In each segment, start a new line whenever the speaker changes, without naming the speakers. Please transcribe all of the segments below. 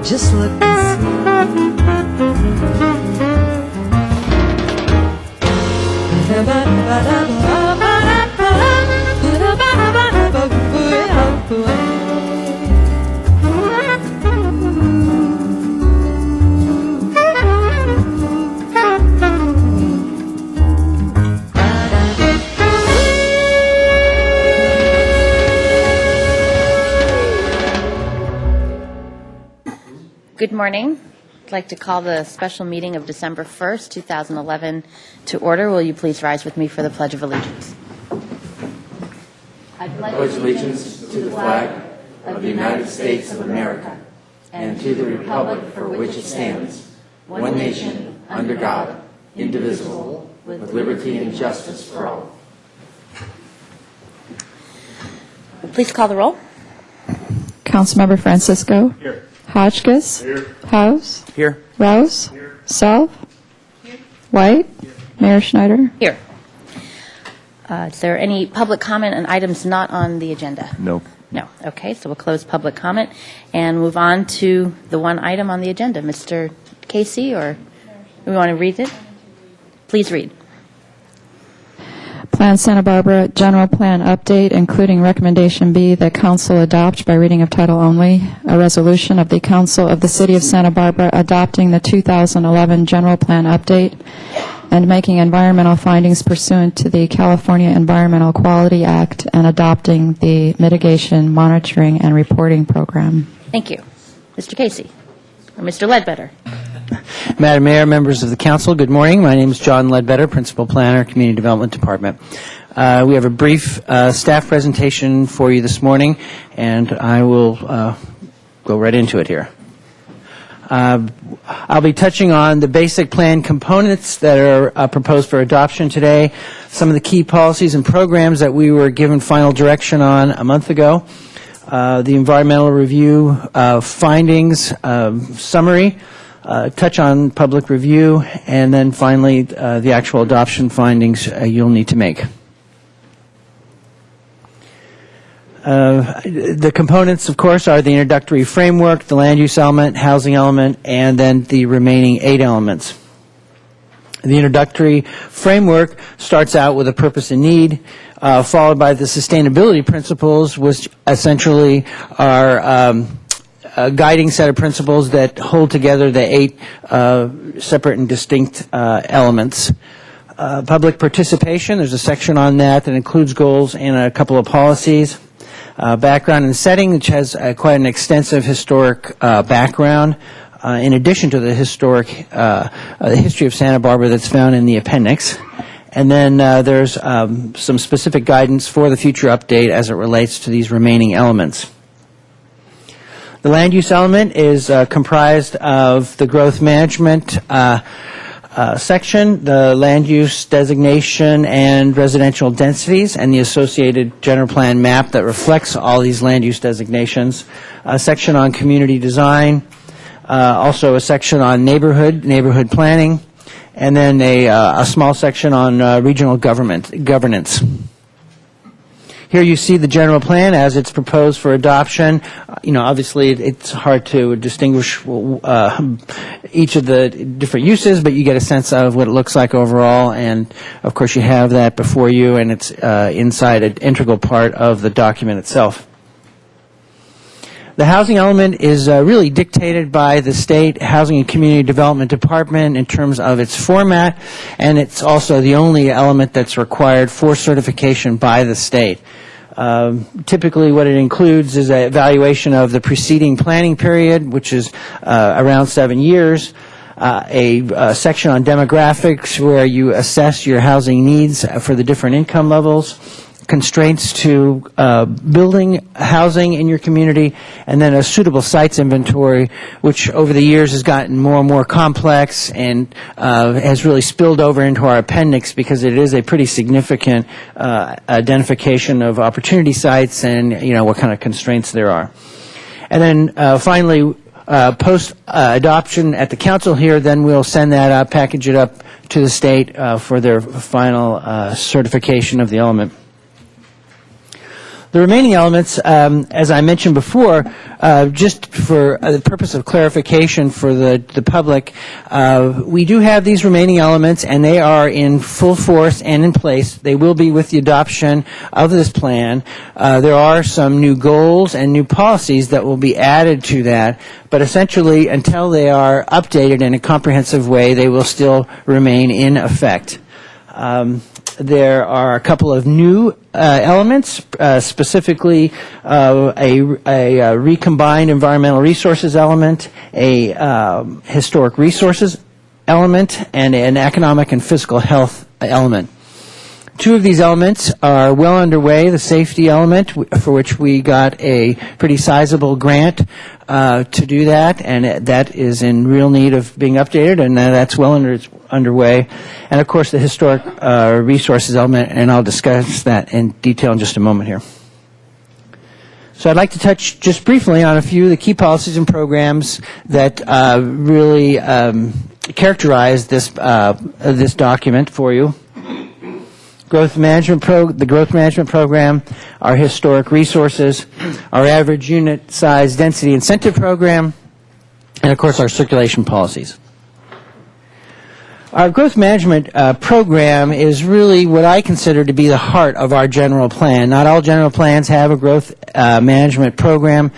Just let me
Good morning. I'd like to call the special meeting of December 1st, 2011 to order. Will you please rise with me for the Pledge of Allegiance? I
pledge allegiance to the flag of the United States of America and to the republic for which it stands, one nation, under God, indivisible, with liberty and justice for all.
Please call the roll.
Councilmember Francisco. Here. Hotchkiss. Here. House.
Here.
Rouse. Here. Self. Here. White. Here. Mayor Schneider.
Here. Is there any public comment on items not on the agenda?
No.
No. Okay, so we'll close public comment and move on to the one item on the agenda. Mr. Casey, or do we want to read it? Please read.
Plan Santa Barbara General Plan Update, including Recommendation B, that Council adopt by reading of title only a resolution of the Council of the City of Santa Barbara adopting the 2011 General Plan Update and making environmental findings pursuant to the California Environmental Quality Act and adopting the Mitigation, Monitoring, and Reporting Program.
Thank you. Mr. Casey, or Mr. Ledbetter.
Madam Mayor, members of the council, good morning. My name is John Ledbetter, Principal Planner, Community Development Department. We have a brief staff presentation for you this morning, and I will go right into it here. I'll be touching on the basic plan components that are proposed for adoption today, some of the key policies and programs that we were given final direction on a month ago, the environmental review findings summary, touch on public review, and then finally the actual adoption findings you'll need to make. The components, of course, are the introductory framework, the land use element, housing element, and then the remaining 8 elements. The introductory framework starts out with a purpose and need, followed by the sustainability principles, which essentially are a guiding set of principles that hold together the 8 separate and distinct elements. Public participation, there's a section on that includes goals and a couple of policies. Background and setting, which has quite an extensive historic background, in addition to the history of Santa Barbara that's found in the appendix. And then there's some specific guidance for the future update as it relates to these remaining elements. The land use element is comprised of the growth management section, the land use designation and residential densities, and the associated general plan map that reflects all these land use designations, a section on community design, also a section on neighborhood planning, and then a small section on regional governance. Here you see the general plan as it's proposed for adoption. Obviously it's hard to distinguish each of the different uses, but you get a sense of what it looks like overall, and of course you have that before you, and it's inside an integral part of the document itself. The housing element is really dictated by the State Housing and Community Development Department in terms of its format, and it's also the only element that's required for certification by the state. Typically what it includes is an evaluation of the preceding planning period, which is around 7 years, a section on demographics where you assess your housing needs for the different income levels, constraints to building housing in your community, and then a suitable sites inventory, which over the years has gotten more and more complex and has really spilled over into our appendix because it is a pretty significant identification of opportunity sites and what kind of constraints there are. And then finally, post adoption at the council here, then we'll send that out, package it up to the state for their final certification of the element. The remaining elements, as I mentioned before, just for the purpose of clarification for the public, we do have these remaining elements, and they are in full force and in place. They will be with the adoption of this plan. There are some new goals and new policies that will be added to that, but essentially, until they are updated in a comprehensive way, they will still remain in effect. There are a couple of new elements, specifically a recombined environmental resources element, a historic resources element, and an economic and physical health element. Two of these elements are well underway. The safety element, for which we got a pretty sizable grant to do that, and that is in real need of being updated, and that's well underway. And, of course, the historic resources element, and I'll discuss that in detail in just a moment here. So I'd like to touch just briefly on a few of the key policies and programs that really characterize this document for you. The growth management program, our historic resources, our average unit size density incentive program, and of course our circulation policies. Our growth management program is really what I consider to be the heart of our general plan. Not all general plans have a growth management program.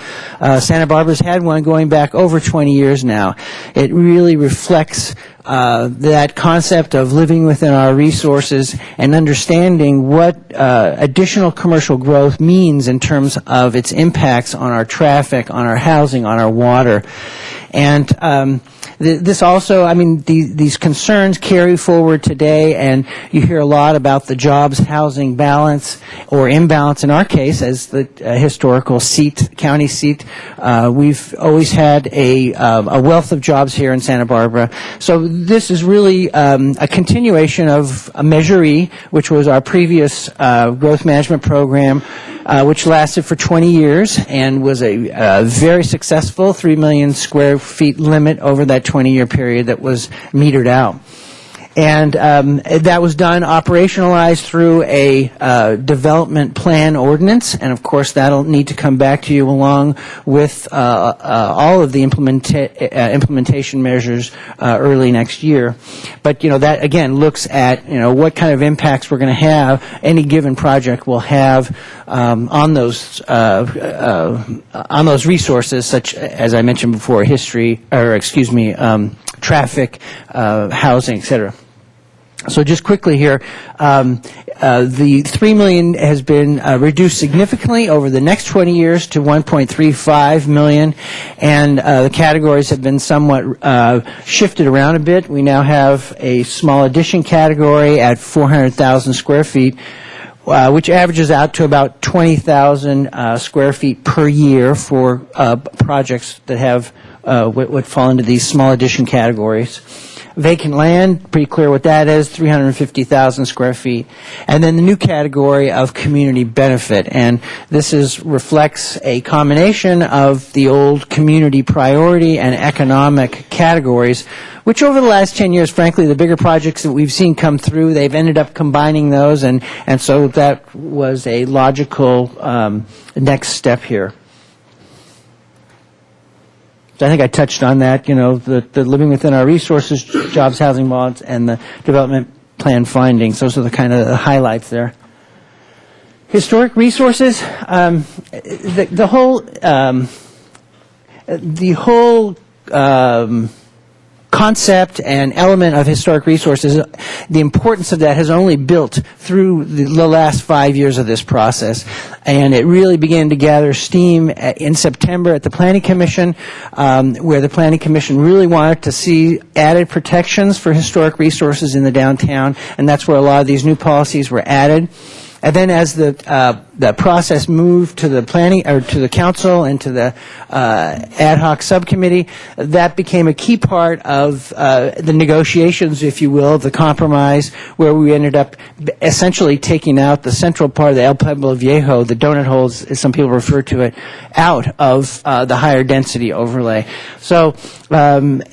Santa Barbara's had one going back over 20 years now. It really reflects that concept of living within our resources and understanding what additional commercial growth means in terms of its impacts on our traffic, on our housing, on our water. And this also, I mean, these concerns carry forward today, and you hear a lot about the jobs-housing balance or imbalance in our case as the historical county seat. We've always had a wealth of jobs here in Santa Barbara. So this is really a continuation of Measure E, which was our previous growth management program, which lasted for 20 years and was a very successful 3 million square feet limit over that 20-year period that was metered out. And that was done, operationalized through a development plan ordinance, and of course that'll need to come back to you along with all of the implementation measures early next year. But that again looks at what kind of impacts we're going to have any given project will have on those resources, such as I mentioned before, traffic, housing, etc. So just quickly here, the $3 million has been reduced significantly over the next 20 years to $1.35 million, and the categories have been somewhat shifted around a bit. We now have a small addition category at 400,000 square feet, which averages out to about 20,000 square feet per year for projects that have would fall into these small addition categories. Vacant land, pretty clear what that is, 350,000 square feet. And then the new category of community benefit. And this reflects a combination of the old community priority and economic categories, which over the last 10 years, frankly, the bigger projects that we've seen come through, they've ended up combining those, and so that was a logical next step here. I think I touched on that, the living within our resources, jobs, housing bonds, and the development plan findings. Those are the kind of highlights there. Historic resources, the whole concept and element of historic resources, the importance of that has only built through the last 5 years of this process. And it really began to gather steam in September at the Planning Commission, where the Planning Commission really wanted to see added protections for historic resources in the downtown, and that's where a lot of these new policies were added. And then as the process moved to the planning, or to the council and to the ad hoc subcommittee, that became a key part of the negotiations, if you will, the compromise, where we ended up essentially taking out the central part of the El Pueblo Viejo, the donut holes, as some people refer to it, out of the higher density overlay. So, and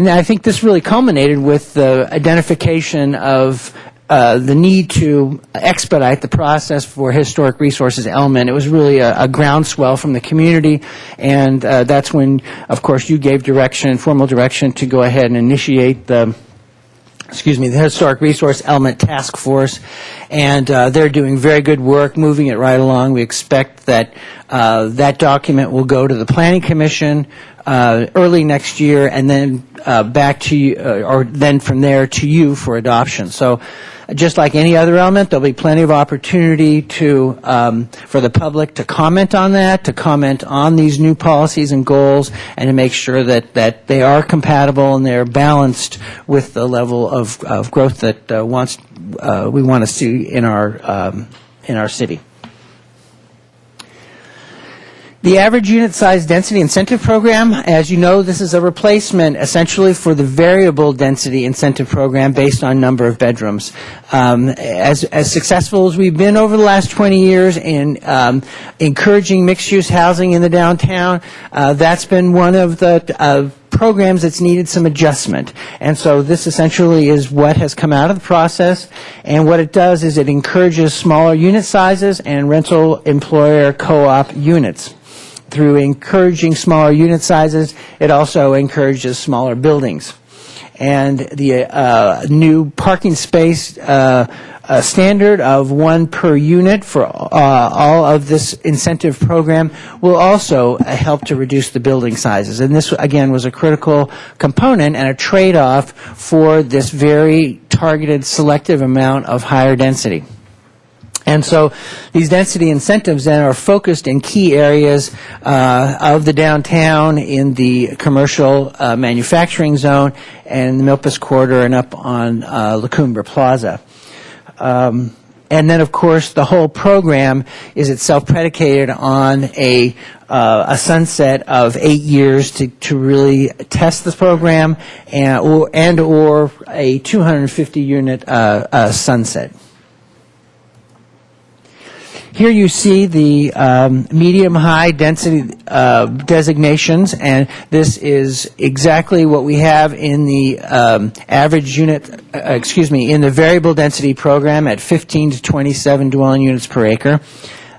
I think this really culminated with the identification of the need to expedite the process for historic resources element. It was really a groundswell from the community, and that's when, of course, you gave direction, formal direction, to go ahead and initiate the Historic Resource Element Task Force, and they're doing very good work, moving it right along. We expect that that document will go to the Planning Commission early next year, and then back to you, or then from there to you for adoption. So, just like any other element, there'll be plenty of opportunity to for the public to comment on that, to comment on these new policies and goals, and to make sure that they are compatible and they're balanced with the level of growth that we want to see in our city. The average unit size density incentive program, as you know, this is a replacement essentially for the variable density incentive program based on number of bedrooms. As successful as we've been over the last 20 years in encouraging mixed-use housing in the downtown, that's been one of the programs that's needed some adjustment. And so this essentially is what has come out of the process, and what it does is it encourages smaller unit sizes and rental employer co-op units. Through encouraging smaller unit sizes, it also encourages smaller buildings. And the new parking space standard of 1 per unit for all of this incentive program will also help to reduce the building sizes. And this, again, was a critical component and a trade-off for this very targeted, selective amount of higher density. And so these density incentives then are focused in key areas of the downtown, in the commercial manufacturing zone, and the Milpas Corridor, and up on La Cumbre Plaza. And then, of course, the whole program is itself predicated on a sunset of 8 years to really test the program, and or a 250-unit sunset. Here you see the medium-high density designations, and this is exactly what we have in the average unit, in the variable density program at 15 to 27 dwelling units per acre.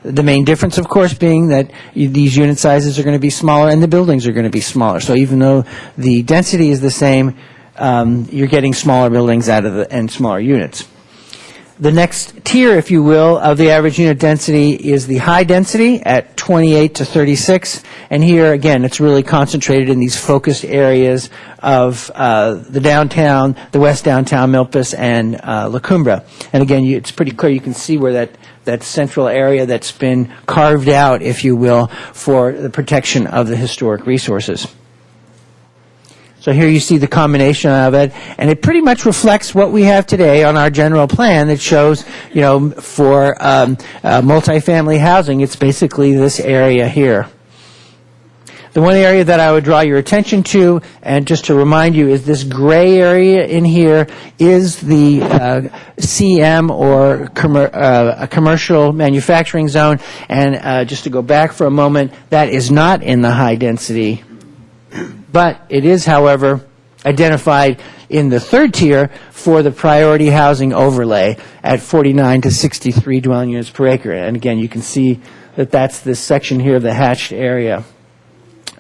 The main difference, of course, being that these unit sizes are going to be smaller and the buildings are going to be smaller. So even though the density is the same, you're getting smaller buildings out of and smaller units. The next tier, if you will, of the average unit density is the high density at 28 to 36. And here, again, it's really concentrated in these focused areas of the downtown, the west downtown, Milpas, and La Cumbre. And again, it's pretty clear. You can see where that central area that's been carved out, if you will, for the protection of the historic resources. So here you see the combination of it, and it pretty much reflects what we have today on our general plan that shows, for multifamily housing, it's basically this area here. The one area that I would draw your attention to, and just to remind you, is this gray area in here is the CM, or a commercial manufacturing zone, and just to go back for a moment, that is not in the high density. But it is, however, identified in the third tier for the priority housing overlay at 49 to 63 dwelling units per acre. And again, you can see that that's this section here of the hatched area.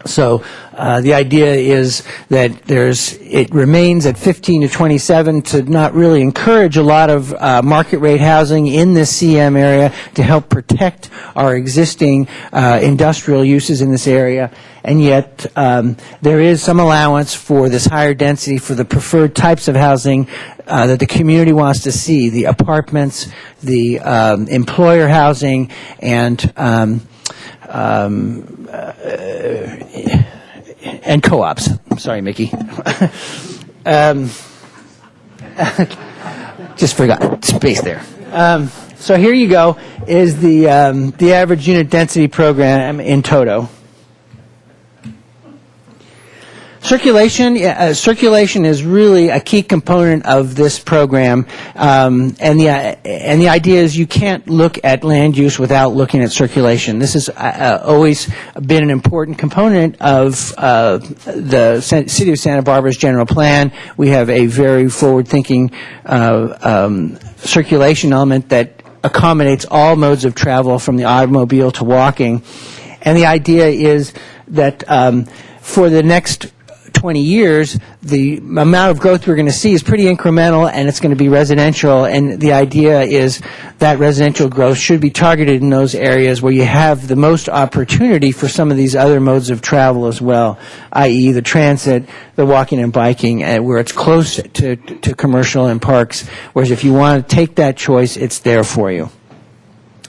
So the idea is that it remains at 15 to 27 to not really encourage a lot of market rate housing in this CM area to help protect our existing industrial uses in this area. And yet there is some allowance for this higher density for the preferred types of housing that the community wants to see: the apartments, the employer housing, and co-ops. Sorry, Mickey. Just forgot space there. So here you go is the average unit density program in toto. Circulation is really a key component of this program, and the idea is you can't look at land use without looking at circulation. This has always been an important component of the City of Santa Barbara's general plan. We have a very forward-thinking circulation element that accommodates all modes of travel, from the automobile to walking. And the idea is that for the next 20 years, the amount of growth we're going to see is pretty incremental, and it's going to be residential. And the idea is that residential growth should be targeted in those areas where you have the most opportunity for some of these other modes of travel as well, i.e. the transit, the walking and biking, where it's close to commercial and parks. Whereas if you want to take that choice, it's there for you.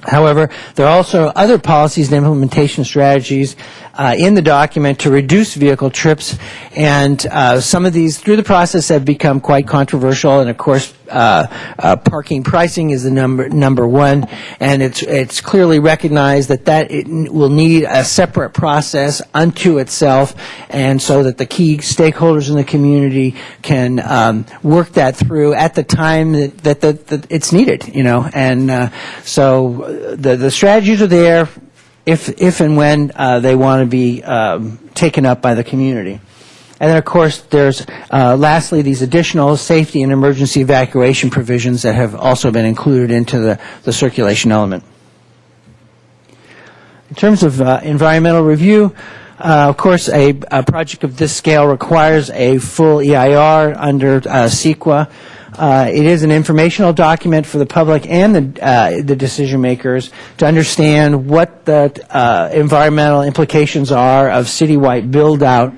However, there are also other policies and implementation strategies in the document to reduce vehicle trips, and some of these, through the process, have become quite controversial. And of course, parking pricing is the number one, and it's clearly recognized that it will need a separate process unto itself, and so that the key stakeholders in the community can work that through at the time that it's needed. And so the strategies are there if and when they want to be taken up by the community. And then, of course, there's lastly these additional safety and emergency evacuation provisions that have also been included into the circulation element. In terms of environmental review, of course, a project of this scale requires a full EIR under CEQA. It is an informational document for the public and the decision makers to understand what the environmental implications are of citywide build out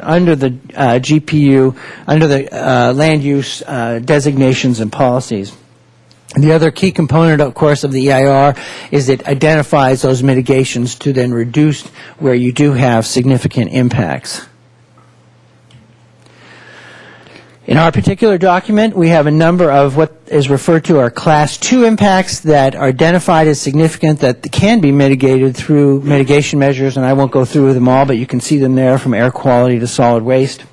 under the GPU, under the land use designations and policies. The other key component, of course, of the EIR is it identifies those mitigations to then reduce where you do have significant impacts. In our particular document, we have a number of what is referred to are Class 2 impacts that are identified as significant that can be mitigated through mitigation measures, and I won't go through them all, but you can see them there, from air quality to solid waste.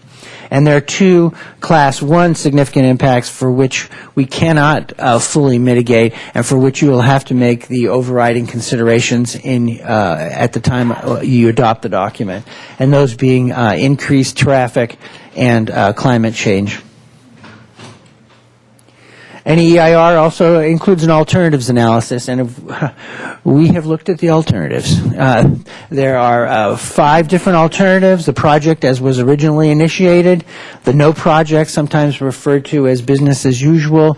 And there are 2 Class 1 significant impacts for which we cannot fully mitigate, and for which you will have to make the overriding considerations at the time you adopt the document, and those being increased traffic and climate change. An EIR also includes an alternatives analysis, and we have looked at the alternatives. There are 5 different alternatives. The project as was originally initiated, the no project, sometimes referred to as business as usual,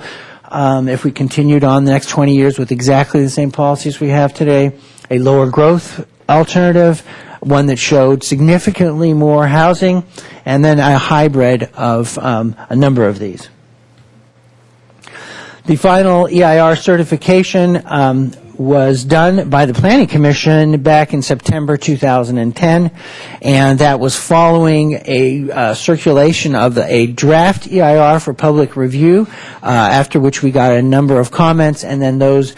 if we continued on the next 20 years with exactly the same policies we have today, a lower growth alternative, one that showed significantly more housing, and then a hybrid of a number of these. The final EIR certification was done by the Planning Commission back in September 2010, and that was following a circulation of a draft EIR for public review, after which we got a number of comments, and then those,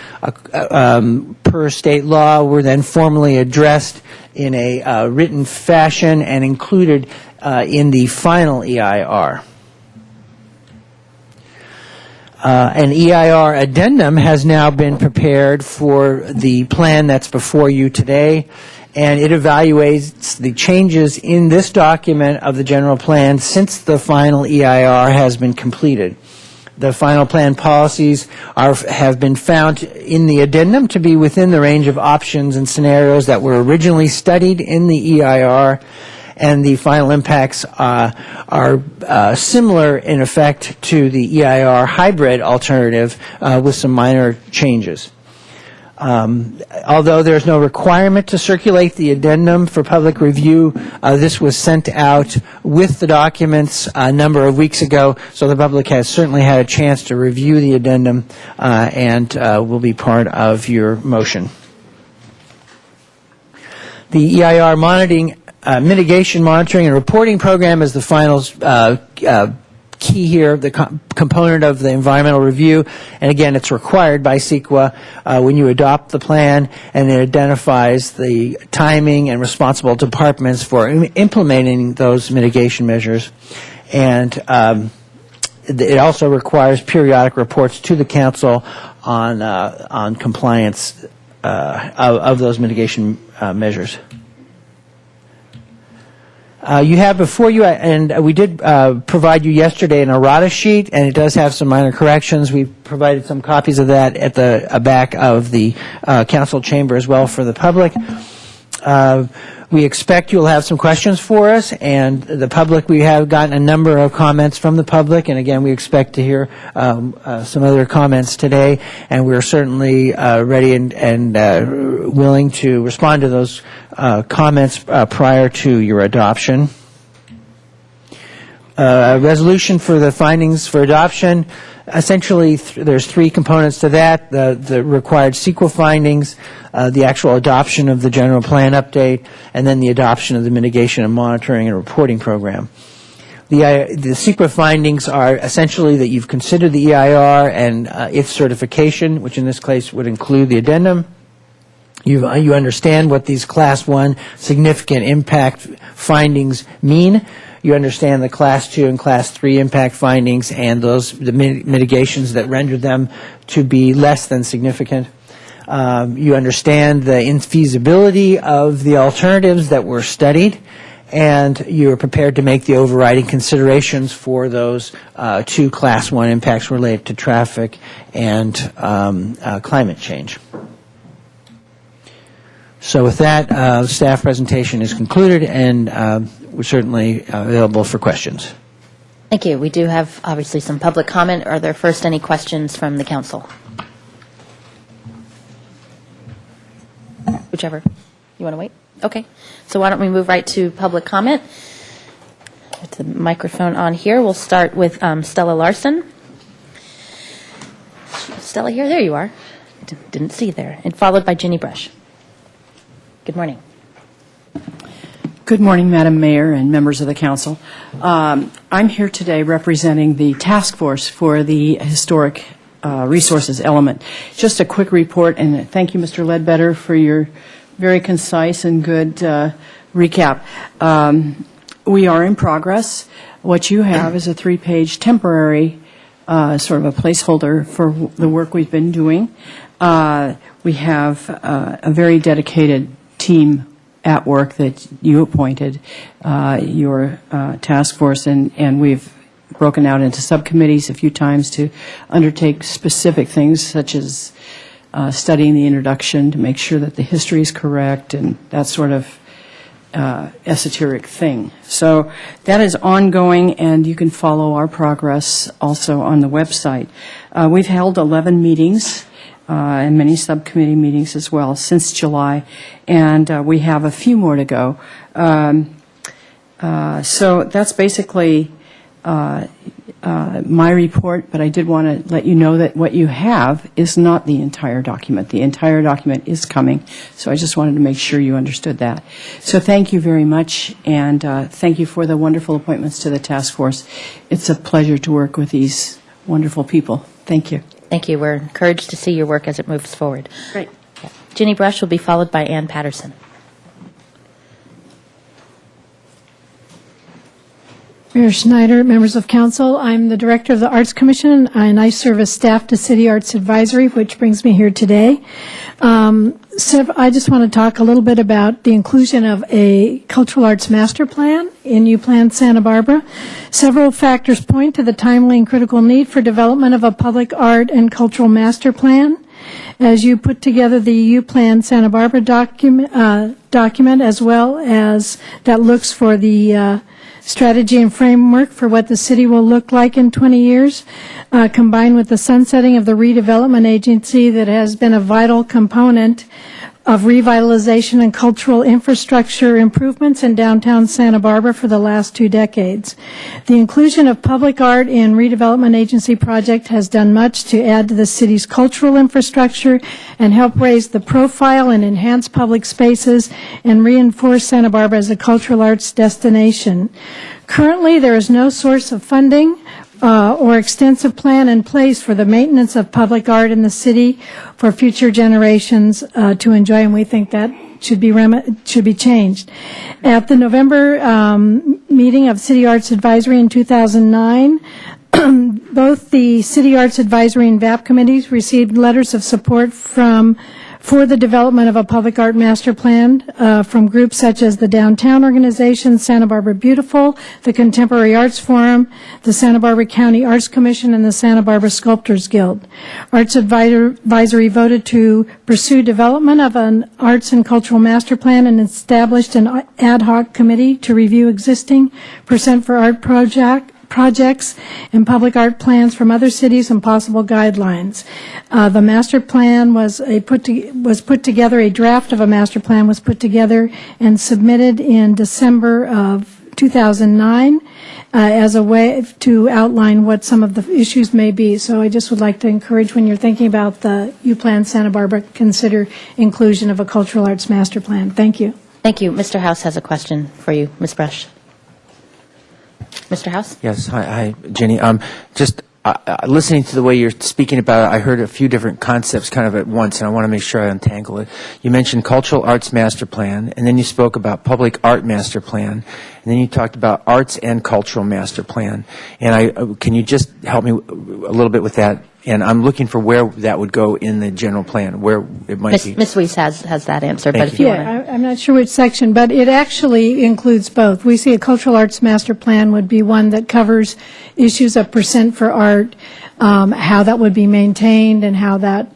per state law, were then formally addressed in a written fashion and included in the final EIR. An EIR addendum has now been prepared for the plan that's before you today, and it evaluates the changes in this document of the general plan since the final EIR has been completed. The final plan policies have been found in the addendum to be within the range of options and scenarios that were originally studied in the EIR, and the final impacts are similar in effect to the EIR hybrid alternative with some minor changes. Although there's no requirement to circulate the addendum for public review, this was sent out with the documents a number of weeks ago, so the public has certainly had a chance to review the addendum and will be part of your motion. The EIR mitigation monitoring and reporting program is the final key here, the component of the environmental review. And again, it's required by CEQA when you adopt the plan, and it identifies the timing and responsible departments for implementing those mitigation measures. And it also requires periodic reports to the council on compliance of those mitigation measures. You have before you, and we did provide you yesterday an errata sheet, and it does have some minor corrections. We've provided some copies of that at the back of the council chamber as well for the public. We expect you'll have some questions for us, and the public, we have gotten a number of comments from the public, and again, we expect to hear some other comments today, and we're certainly ready and willing to respond to those comments prior to your adoption. Resolution for the findings for adoption. Essentially, there's three components to that: the required CEQA findings, the actual adoption of the general plan update, and then the adoption of the mitigation and monitoring and reporting program. The CEQA findings are essentially that you've considered the EIR and its certification, which in this case would include the addendum. You understand what these Class 1 significant impact findings mean. You understand the Class 2 and Class 3 impact findings and the mitigations that render them to be less than significant. You understand the infeasibility of the alternatives that were studied, and you are prepared to make the overriding considerations for those two Class 1 impacts related to traffic and climate change. So with that, the staff presentation is concluded, and we're certainly available for questions.
Thank you. We do have obviously some public comment. Are there first any questions from the council? Whichever. You want to wait? Okay. So why don't we move right to public comment? Get the microphone on here. We'll start with Stella Larson. Stella here? There you are. Didn't see there. And followed by Ginny Brush. Good morning.
Good morning, Madam Mayor and members of the council. I'm here today representing the task force for the historic resources element. Just a quick report, and thank you, Mr. Ledbetter, for your very concise and good recap. We are in progress. What you have is a 3-page temporary sort of a placeholder for the work we've been doing. We have a very dedicated team at work that you appointed, your task force, and we've broken out into subcommittees a few times to undertake specific things such as studying the introduction to make sure that the history is correct and that sort of esoteric thing. So that is ongoing, and you can follow our progress also on the website. We've held 11 meetings and many subcommittee meetings as well since July, and we have a few more to go. So that's basically my report, but I did want to let you know that what you have is not the entire document. The entire document is coming, so I just wanted to make sure you understood that. So thank you very much, and thank you for the wonderful appointments to the task force. It's a pleasure to work with these wonderful people. Thank you.
Thank you. We're encouraged to see your work as it moves forward.
Great.
Yeah. Ginny Brush will be followed by Ann Patterson.
Mayor Schneider, members of council, I'm the director of the Arts Commission, and I serve as staff to City Arts Advisory, which brings me here today. So I just want to talk a little bit about the inclusion of a cultural arts master plan in UPlan Santa Barbara. Several factors point to the timely and critical need for development of a public art and cultural master plan. As you put together the UPlan Santa Barbara document, as well as that looks for the strategy and framework for what the city will look like in 20 years, combined with the sunsetting of the redevelopment agency that has been a vital component of revitalization and cultural infrastructure improvements in downtown Santa Barbara for the last 2 decades. The inclusion of public art in redevelopment agency project has done much to add to the city's cultural infrastructure and help raise the profile and enhance public spaces and reinforce Santa Barbara as a cultural arts destination. Currently, there is no source of funding or extensive plan in place for the maintenance of public art in the city for future generations to enjoy, and we think that should be changed. At the November meeting of City Arts Advisory in 2009, both the City Arts Advisory and VAP committees received letters of support for the development of a public art master plan from groups such as the Downtown Organization, Santa Barbara Beautiful, the Contemporary Arts Forum, the Santa Barbara County Arts Commission, and the Santa Barbara Sculptors Guild. Arts Advisory voted to pursue development of an arts and cultural master plan and established an ad hoc committee to review existing Percent for Art projects and public art plans from other cities and possible guidelines. The master plan was put together, a draft of a master plan was put together and submitted in December of 2009 as a way to outline what some of the issues may be. So I just would like to encourage, when you're thinking about the U-Plan Santa Barbara, consider inclusion of a cultural arts master plan. Thank you.
Thank you. Mr. House has a question for you. Ms. Brush. Mr. House?
Yes, hi, Jenny. Just listening to the way you're speaking about it, I heard a few different concepts kind of at once, and I want to make sure I untangle it. You mentioned cultural arts master plan, and then you spoke about public art master plan, and then you talked about arts and cultural master plan. And can you just help me a little bit with that? And I'm looking for where that would go in the general plan, where it might be.
Ms. Weiss has that answer,
Thank
but if you want to.
Yeah, I'm not sure which section, but it actually includes both. We see a cultural arts master plan would be one that covers issues of Percent for Art, how that would be maintained, and how that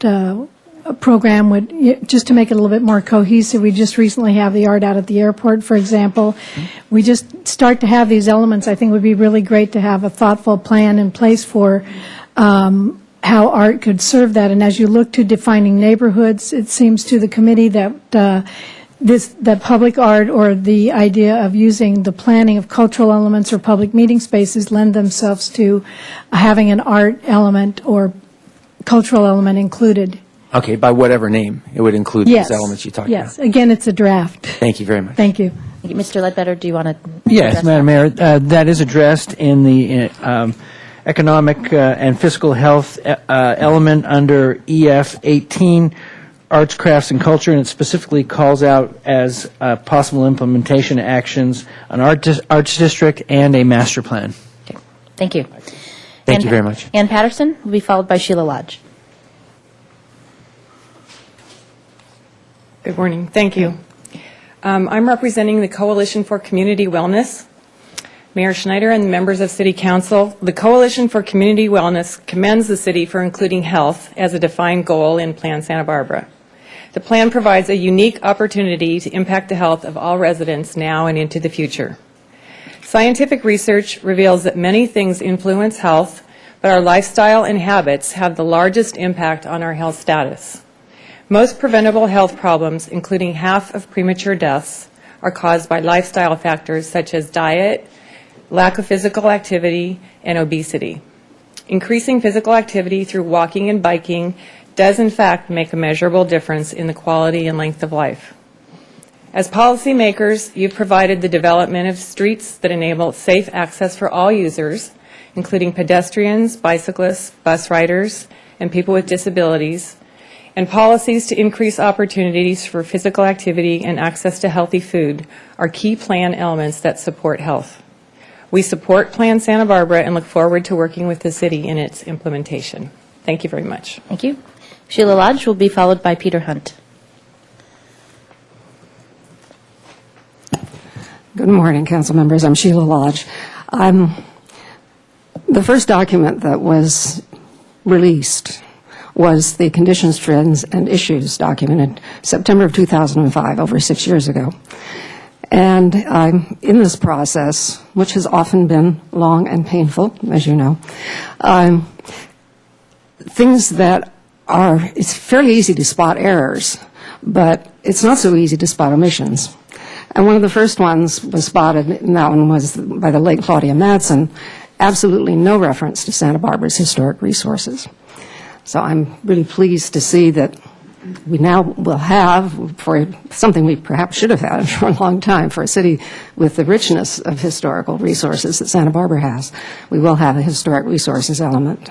program would, just to make it a little bit more cohesive. We just recently have the art out at the airport, for example. We just start to have these elements. I think it would be really great to have a thoughtful plan in place for how art could serve that. And as you look to defining neighborhoods, it seems to the committee that that public art, or the idea of using the planning of cultural elements or public meeting spaces, lend themselves to having an art element or cultural element included.
Okay, by whatever name, it would include those elements you talked about.
Yes. Again, it's a draft.
Thank you very much.
Thank you.
Mr. Ledbetter, do you want to?
Yes, Madam Mayor, that is addressed in the economic and fiscal health element under EF 18, arts, crafts, and culture, and it specifically calls out as possible implementation actions an arts district and a master plan.
Okay. Thank you.
Thank you very much.
Ann Patterson will be followed by Sheila Lodge.
Good morning. Thank you. I'm representing the Coalition for Community Wellness. Mayor Schneider and members of City Council, the Coalition for Community Wellness commends the city for including health as a defined goal in Plan Santa Barbara. The plan provides a unique opportunity to impact the health of all residents now and into the future. Scientific research reveals that many things influence health, but our lifestyle and habits have the largest impact on our health status. Most preventable health problems, including half of premature deaths, are caused by lifestyle factors such as diet, lack of physical activity, and obesity. Increasing physical activity through walking and biking does in fact make a measurable difference in the quality and length of life. As policymakers, you've provided the development of streets that enable safe access for all users, including pedestrians, bicyclists, bus riders, and people with disabilities, and policies to increase opportunities for physical activity and access to healthy food are key plan elements that support health. We support Plan Santa Barbara and look forward to working with the city in its implementation. Thank you very much.
Thank you. Sheila Lodge will be followed by Peter Hunt.
Good morning, council members. I'm Sheila Lodge. The first document that was released was the Conditions, Trends, and Issues document in September of 2005, over 6 years ago. And in this process, which has often been long and painful, as you know, things that are, it's fairly easy to spot errors, but it's not so easy to spot omissions. And one of the first ones was spotted, and that one was by the late Claudia Madsen, absolutely no reference to Santa Barbara's historic resources. So I'm really pleased to see that we now will have, for something we perhaps should have had for a long time, for a city with the richness of historical resources that Santa Barbara has, we will have a historic resources element.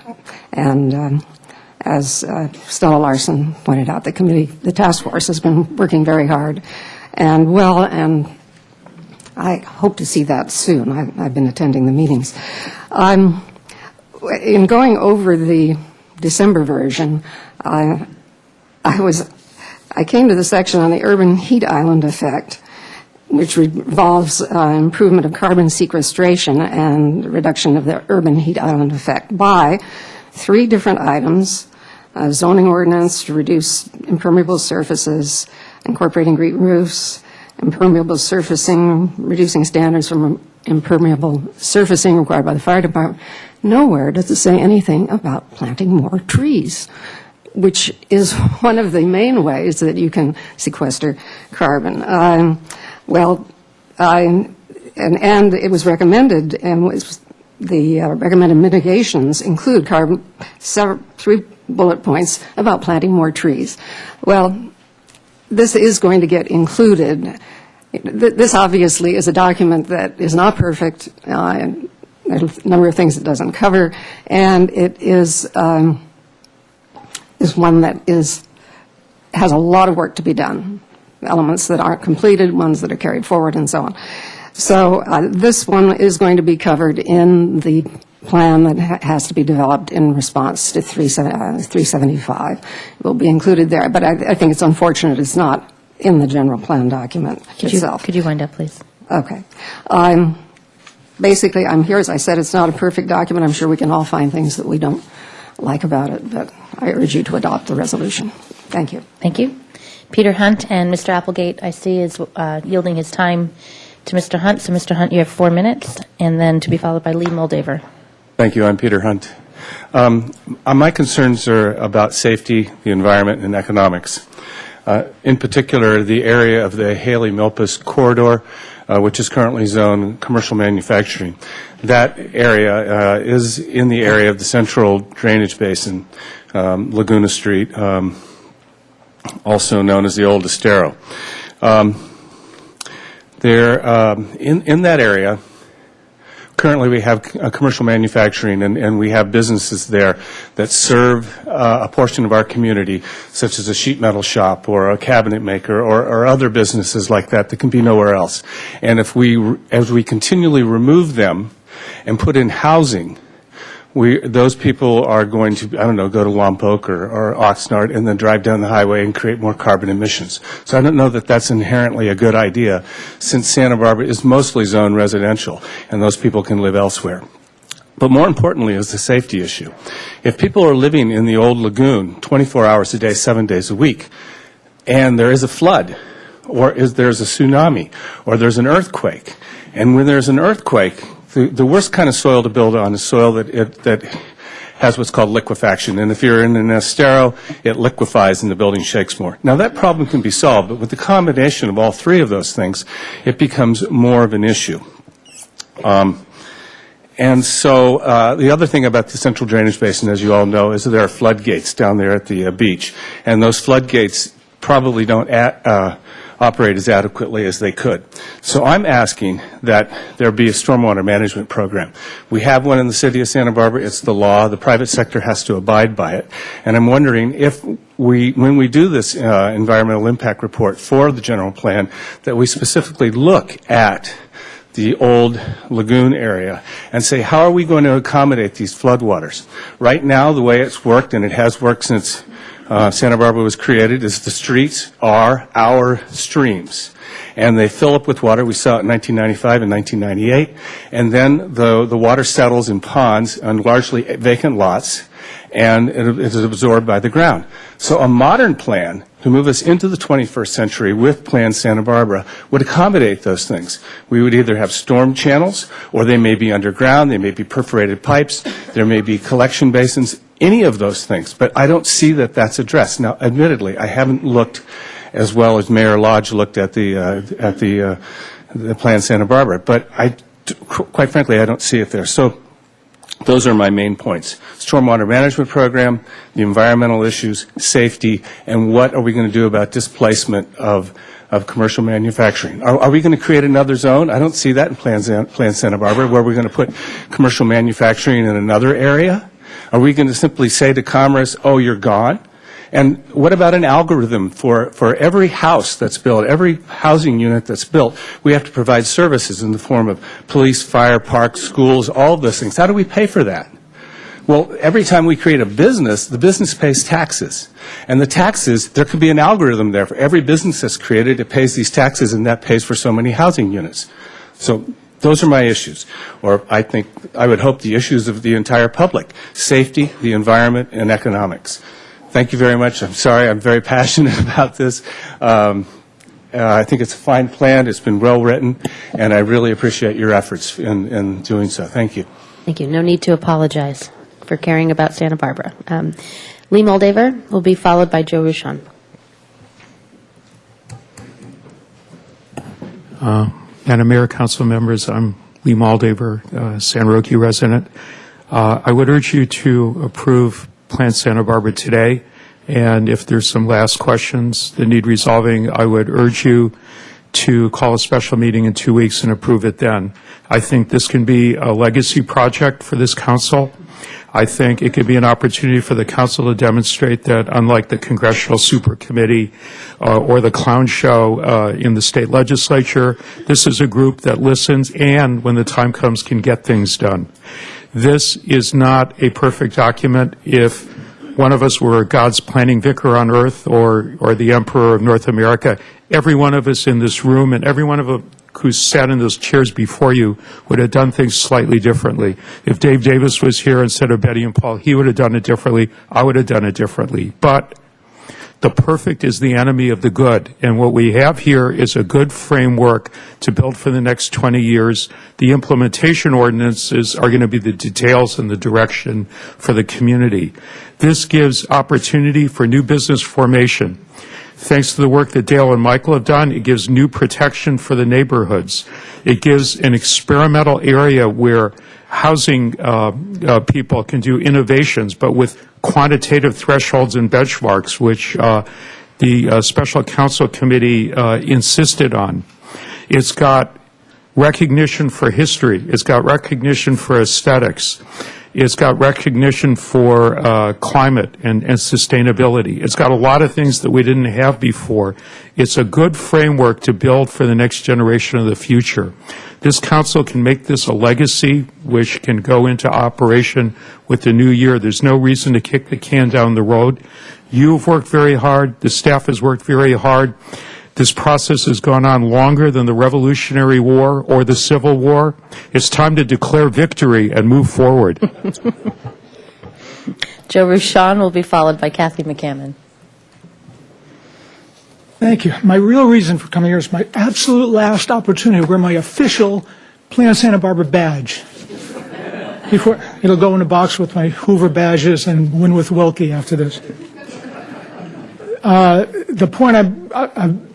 And as Stella Larson pointed out, the task force has been working very hard and well, and I hope to see that soon. I've been attending the meetings. In going over the December version, I came to the section on the urban heat island effect, which involves improvement of carbon sequestration and reduction of the urban heat island effect by 3 different items: zoning ordinance to reduce impermeable surfaces, incorporating green roofs, impermeable surfacing, reducing standards from impermeable surfacing required by the fire department. Nowhere does it say anything about planting more trees, which is one of the main ways that you can sequester carbon. And it was recommended, and the recommended mitigations include 3 bullet points about planting more trees. Well, this is going to get included. This obviously is a document that is not perfect. There's a number of things it doesn't cover, and it is one that has a lot of work to be done, elements that aren't completed, ones that are carried forward, and so on. So this one is going to be covered in the plan that has to be developed in response to 375. It will be included there, but I think it's unfortunate it's not in the general plan document itself.
Could you wind up, please?
Okay. Basically, I'm here, as I said, it's not a perfect document. I'm sure we can all find things that we don't like about it, but I urge you to adopt the resolution. Thank you.
Thank you. Peter Hunt and Mr. Applegate, I see, is yielding his time to Mr. Hunt. So, Mr. Hunt, you have 4 minutes, and then to be followed by Lee Moldaver.
Thank you. I'm Peter Hunt. My concerns are about safety, the environment, and economics. In particular, the area of the Haley-Milpas corridor, which is currently zoned commercial manufacturing. That area is in the area of the central drainage basin, Laguna Street, also known as the Old Estero. In that area, currently we have commercial manufacturing, and we have businesses there that serve a portion of our community, such as a sheet metal shop or a cabinet maker or other businesses like that can be nowhere else. And as we continually remove them and put in housing, those people are going to, go to Lompoc or Oxnard and then drive down the highway and create more carbon emissions. So I don't know that that's inherently a good idea, since Santa Barbara is mostly zoned residential, and those people can live elsewhere. But more importantly is the safety issue. If people are living in the old lagoon 24 hours a day, 7 days a week, and there is a flood, or there's a tsunami, or there's an earthquake, and when there's an earthquake, the worst kind of soil to build on is soil that has what's called liquefaction. And if you're in an estero, it liquefies and the building shakes more. Now, that problem can be solved, but with the combination of all 3 of those things, it becomes more of an issue. And so the other thing about the central drainage basin, as you all know, is that there are floodgates down there at the beach. And those floodgates probably don't operate as adequately as they could. So I'm asking that there be a stormwater management program. We have one in the city of Santa Barbara. It's the law. The private sector has to abide by it. And I'm wondering if when we do this environmental impact report for the general plan, that we specifically look at the old lagoon area and say, how are we going to accommodate these floodwaters? Right now, the way it's worked, and it has worked since Santa Barbara was created, is the streets are our streams. And they fill up with water. We saw it in 1995 and 1998. And then the water settles in ponds on largely vacant lots, and it is absorbed by the ground. So a modern plan to move us into the 21st century with Plan Santa Barbara would accommodate those things. We would either have storm channels, or they may be underground, they may be perforated pipes, there may be collection basins, any of those things. But I don't see that that's addressed. Now, admittedly, I haven't looked as well as Mayor Lodge looked at the Plan Santa Barbara, but quite frankly, I don't see it there. So Those are my main points. Stormwater management program, the environmental issues, safety, and what are we going to do about displacement of commercial manufacturing? Are we going to create another zone? I don't see that in Plan Santa Barbara, where we're going to put commercial manufacturing in another area. Are we going to simply say to Commerce, oh, you're gone? And what about an algorithm for every house that's built, every housing unit that's built? We have to provide services in the form of police, fire, parks, schools, all of those things. How do we pay for that? Well, every time we create a business, the business pays taxes. And the taxes, there could be an algorithm there. For every business that's created, it pays these taxes, and that pays for so many housing units. So those are my issues, or I would hope the issues of the entire public: safety, the environment, and economics. Thank you very much. I'm sorry, I'm very passionate about this. I think it's a fine plan. It's been well written, and I really appreciate your efforts in doing so. Thank you.
Thank you. No need to apologize for caring about Santa Barbara. Lee Moldaver will be followed by Joe Ruchon.
Madam Mayor, council members, I'm Lee Moldaver, San Roque resident. I would urge you to approve Plan Santa Barbara today, and if there's some last questions that need resolving, I would urge you to call a special meeting in 2 weeks and approve it then. I think this can be a legacy project for this council. I think it could be an opportunity for the council to demonstrate that, unlike the Congressional Super Committee or the clown show in the state legislature, this is a group that listens and, when the time comes, can get things done. This is not a perfect document. If one of us were God's planning vicar on earth or the Emperor of North America, every one of us in this room and every one of us who sat in those chairs before you would have done things slightly differently. If Dave Davis was here instead of Betty and Paul, he would have done it differently. I would have done it differently. But the perfect is the enemy of the good. And what we have here is a good framework to build for the next 20 years. The implementation ordinances are going to be the details and the direction for the community. This gives opportunity for new business formation. Thanks to the work that Dale and Michael have done, it gives new protection for the neighborhoods. It gives an experimental area where housing people can do innovations, but with quantitative thresholds and benchmarks, which the Special Counsel Committee insisted on. It's got recognition for history. It's got recognition for aesthetics. It's got recognition for climate and sustainability. It's got a lot of things that we didn't have before. It's a good framework to build for the next generation of the future. This council can make this a legacy which can go into operation with the new year. There's no reason to kick the can down the road. You've worked very hard. The staff has worked very hard. This process has gone on longer than the Revolutionary War or the Civil War. It's time to declare victory and move forward.
Joe Ruchon will be followed by Kathy McCammon.
Thank you. My real reason for coming here is my absolute last opportunity to wear my official Plan Santa Barbara badge. Before it'll go in a box with my Hoover badges and Win with Wilkie after this. The point I've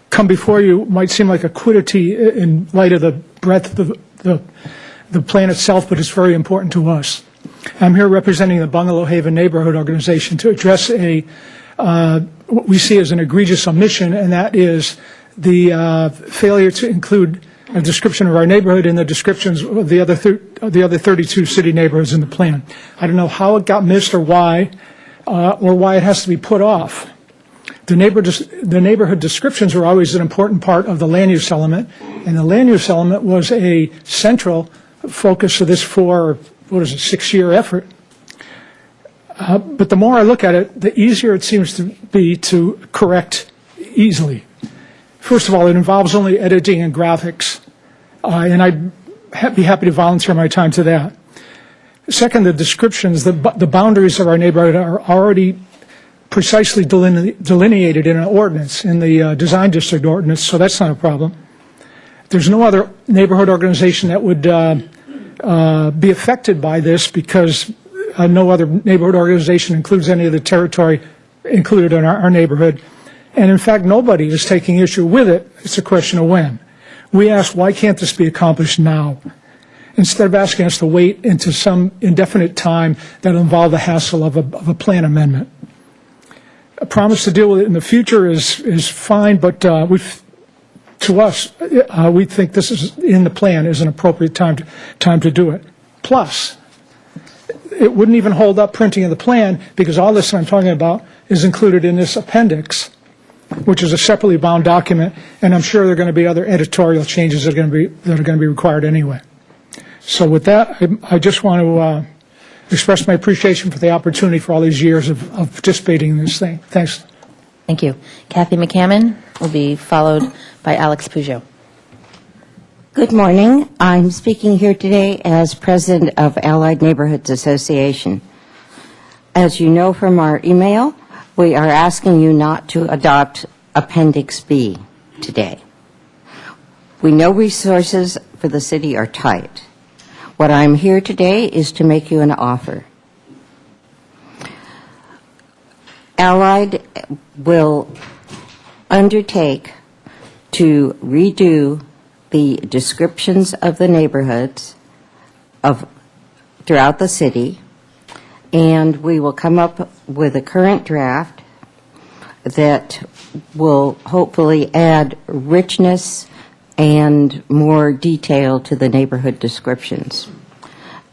come before you might seem like a quiddity in light of the breadth of the plan itself, but it's very important to us. I'm here representing the Bungalow Haven Neighborhood Organization to address what we see as an egregious omission, and that is the failure to include a description of our neighborhood in the descriptions of the other 32 city neighborhoods in the plan. I don't know how it got missed or why it has to be put off. The neighborhood descriptions were always an important part of the land use element, and the land use element was a central focus of this 6-year effort. But the more I look at it, the easier it seems to be to correct easily. First of all, it involves only editing and graphics, and I'd be happy to volunteer my time to that. Second, the descriptions, the boundaries of our neighborhood are already precisely delineated in an ordinance, in the design district ordinance, so that's not a problem. There's no other neighborhood organization that would be affected by this because no other neighborhood organization includes any of the territory included in our neighborhood. And in fact, nobody is taking issue with it. It's a question of when. We ask, why can't this be accomplished now? instead of asking us to wait into some indefinite time that'll involve the hassle of a plan amendment. A promise to deal with it in the future is fine, but we think this is in the plan is an appropriate time to do it. Plus, it wouldn't even hold up printing of the plan because all this I'm talking about is included in this appendix, which is a separately bound document, and I'm sure there are going to be other editorial changes that are going to be required anyway. So with that, I just want to express my appreciation for the opportunity for all these years of participating in this thing. Thanks.
Thank you. Kathy McCammon will be followed by Alex Peugeot.
Good morning. I'm speaking here today as president of Allied Neighborhoods Association. As you know from our email, we are asking you not to adopt Appendix B today. We know resources for the city are tight. What I'm here today is to make you an offer. Allied will undertake to redo the descriptions of the neighborhoods throughout the city, and we will come up with a current draft that will hopefully add richness and more detail to the neighborhood descriptions.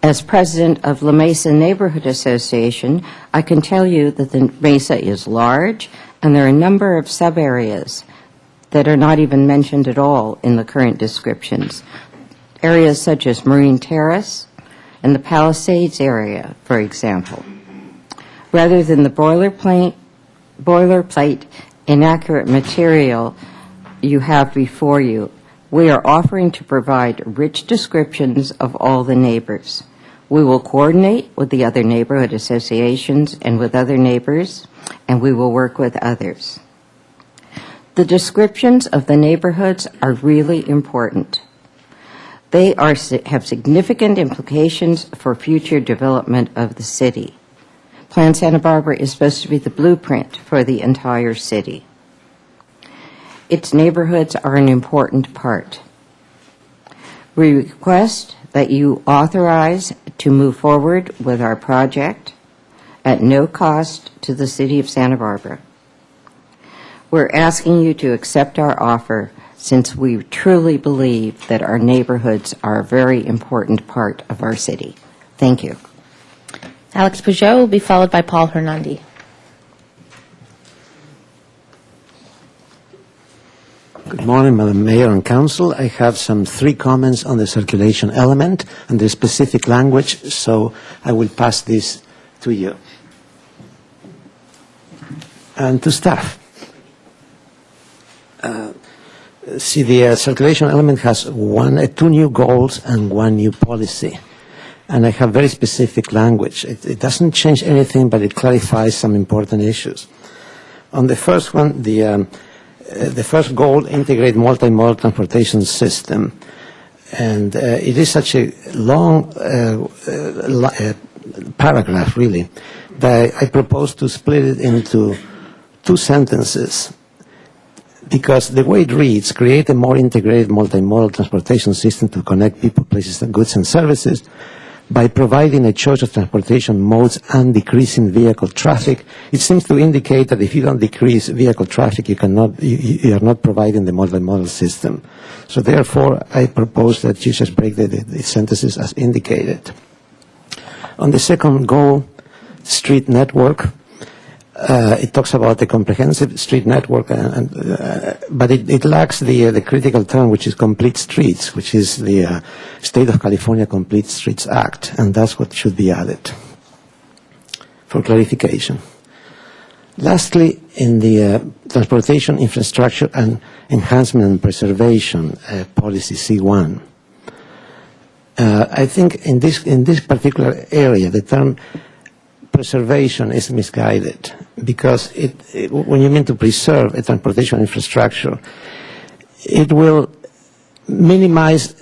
As president of La Mesa Neighborhood Association, I can tell you that the Mesa is large, and there are a number of sub-areas that are not even mentioned at all in the current descriptions. Areas such as Marine Terrace and the Palisades area, for example. Rather than the boilerplate inaccurate material you have before you, we are offering to provide rich descriptions of all the neighbors. We will coordinate with the other neighborhood associations and with other neighbors, and we will work with others. The descriptions of the neighborhoods are really important. They have significant implications for future development of the city. Plan Santa Barbara is supposed to be the blueprint for the entire city. Its neighborhoods are an important part. We request that you authorize to move forward with our project at no cost to the city of Santa Barbara. We're asking you to accept our offer since we truly believe that our neighborhoods are a very important part of our city. Thank you.
Alex Peugeot will be followed by Paul Hernandi.
Good morning, Madam Mayor and Council. I have three comments on the circulation element and the specific language, so I will pass this to you and to staff. The circulation element has two new goals and one new policy, and I have very specific language. It doesn't change anything, but it clarifies some important issues. On the first one, the first goal, integrate multimodal transportation system. And it is such a long paragraph, really, that I propose to split it into two sentences. Because the way it reads, create a more integrated multimodal transportation system to connect people, places, and goods and services by providing a choice of transportation modes and decreasing vehicle traffic. It seems to indicate that if you don't decrease vehicle traffic, you are not providing the multimodal system. So therefore, I propose that you just break the sentences as indicated. On the second goal, street network, it talks about the comprehensive street network, but it lacks the critical term, which is complete streets, which is the State of California Complete Streets Act, and that's what should be added for clarification. Lastly, in the transportation infrastructure and enhancement and preservation policy C1, I think in this particular area, the term preservation is misguided, because when you mean to preserve a transportation infrastructure, it will minimize,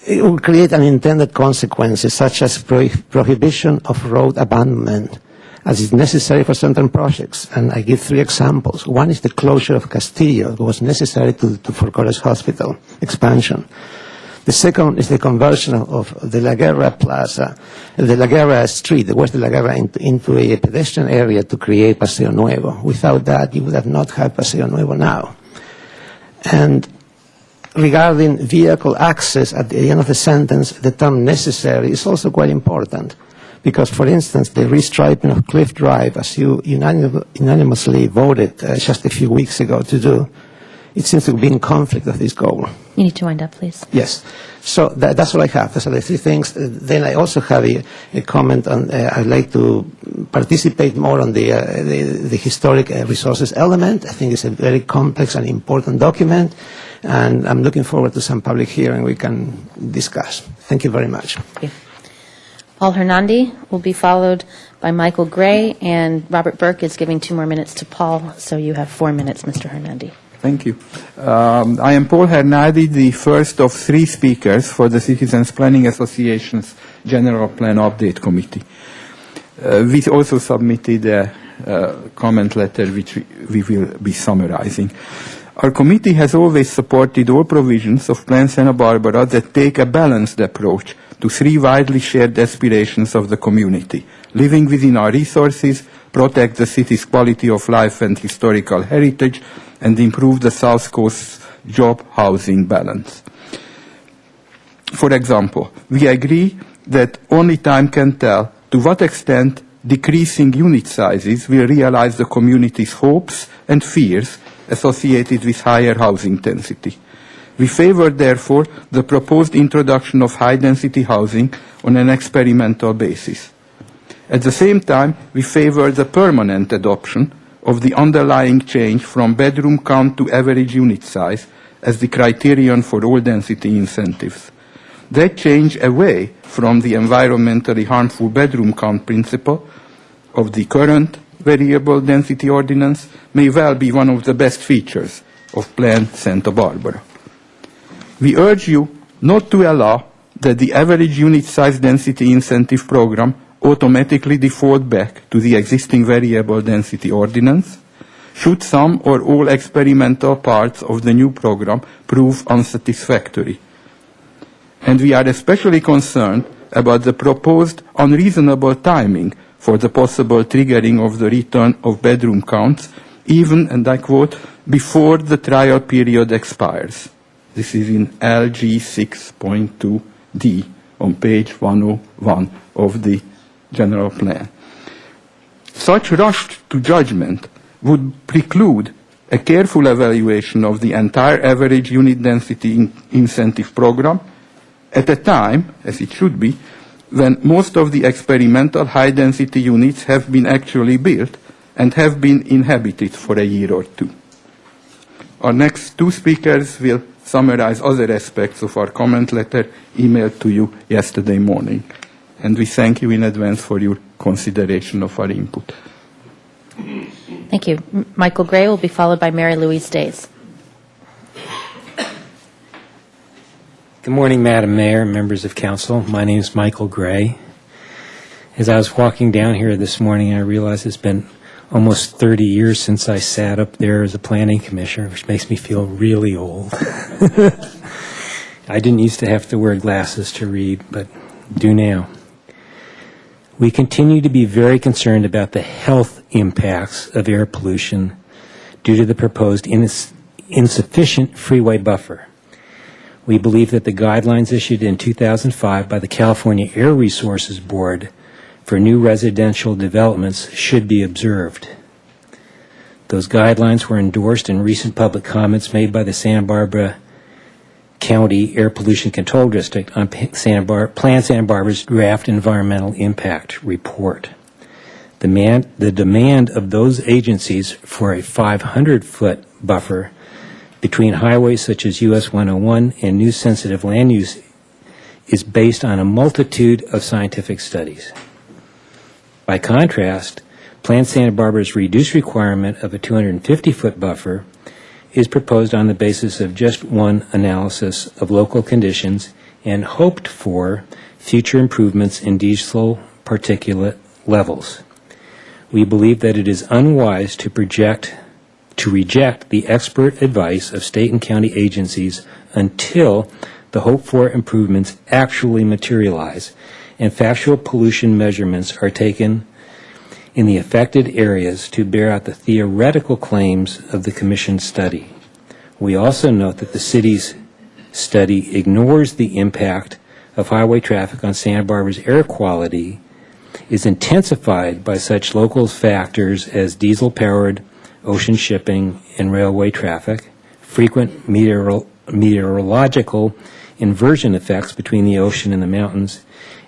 it will create unintended consequences such as prohibition of road abandonment as is necessary for certain projects. And I give three examples. One is the closure of Castillo. It was necessary for Corres Hospital expansion. The second is the conversion of the La Guerra Plaza, the La Guerra Street, the West de la Guerra, into a pedestrian area to create Paseo Nuevo. Without that, you would have not had Paseo Nuevo now. And regarding vehicle access, at the end of the sentence, the term necessary is also quite important. Because, for instance, the restriping of Cliff Drive, as you unanimously voted just a few weeks ago to do, it seems to be in conflict with this goal.
You need to wind up, please.
Yes. So that's what I have. Those are the three things. Then I also have a comment on, I'd like to participate more on the historic resources element. I think it's a very complex and important document, and I'm looking forward to some public hearing we can discuss. Thank you very much.
Thank you. Paul Hernandi will be followed by Michael Gray, and Robert Burke is giving 2 more minutes to Paul, so you have 4 minutes, Mr. Hernandi.
Thank you. I am Paul Hernandi, the first of 3 speakers for the Citizens Planning Association's General Plan Update Committee. We also submitted a comment letter which we will be summarizing. Our committee has always supported all provisions of Plan Santa Barbara that take a balanced approach to 3 widely shared aspirations of the community: living within our resources, protect the city's quality of life and historical heritage, and improve the South Coast's job housing balance. For example, we agree that only time can tell to what extent decreasing unit sizes will realize the community's hopes and fears associated with higher housing density. We favor, therefore, the proposed introduction of high-density housing on an experimental basis. At the same time, we favor the permanent adoption of the underlying change from bedroom count to average unit size as the criterion for all density incentives. That change away from the environmentally harmful bedroom count principle of the current variable density ordinance may well be one of the best features of Plan Santa Barbara. We urge you not to allow that the average unit size density incentive program automatically default back to the existing variable density ordinance should some or all experimental parts of the new program prove unsatisfactory. And we are especially concerned about the proposed unreasonable timing for the possible triggering of the return of bedroom counts, even, and I quote, before the trial period expires. This is in LG 6.2D on page 101 of the general plan. Such rush to judgment would preclude a careful evaluation of the entire average unit density incentive program at a time, as it should be, when most of the experimental high-density units have been actually built and have been inhabited for a year or 2. Our next 2 speakers will summarize other aspects of our comment letter emailed to you yesterday morning. And we thank you in advance for your consideration of our input.
Thank you. Michael Gray will be followed by Mary Louise Days.
Good morning, Madam Mayor, members of council. My name is Michael Gray. As I was walking down here this morning, I realized it's been almost 30 years since I sat up there as a planning commissioner, which makes me feel really old. I didn't used to have to wear glasses to read, but do now. We continue to be very concerned about the health impacts of air pollution due to the proposed insufficient freeway buffer. We believe that the guidelines issued in 2005 by the California Air Resources Board for new residential developments should be observed. Those guidelines were endorsed in recent public comments made by the Santa Barbara County Air Pollution Control District on Plan Santa Barbara's draft environmental impact report. The demand of those agencies for a 500-foot buffer between highways such as US 101 and new sensitive land use is based on a multitude of scientific studies. By contrast, Plan Santa Barbara's reduced requirement of a 250-foot buffer is proposed on the basis of just one analysis of local conditions and hoped for future improvements in diesel particulate levels. We believe that it is unwise to reject the expert advice of state and county agencies until the hoped-for improvements actually materialize, and factual pollution measurements are taken in the affected areas to bear out the theoretical claims of the Commission's study. We also note that the city's study ignores the impact of highway traffic on Santa Barbara's air quality, is intensified by such local factors as diesel-powered ocean shipping and railway traffic, frequent meteorological inversion effects between the ocean and the mountains,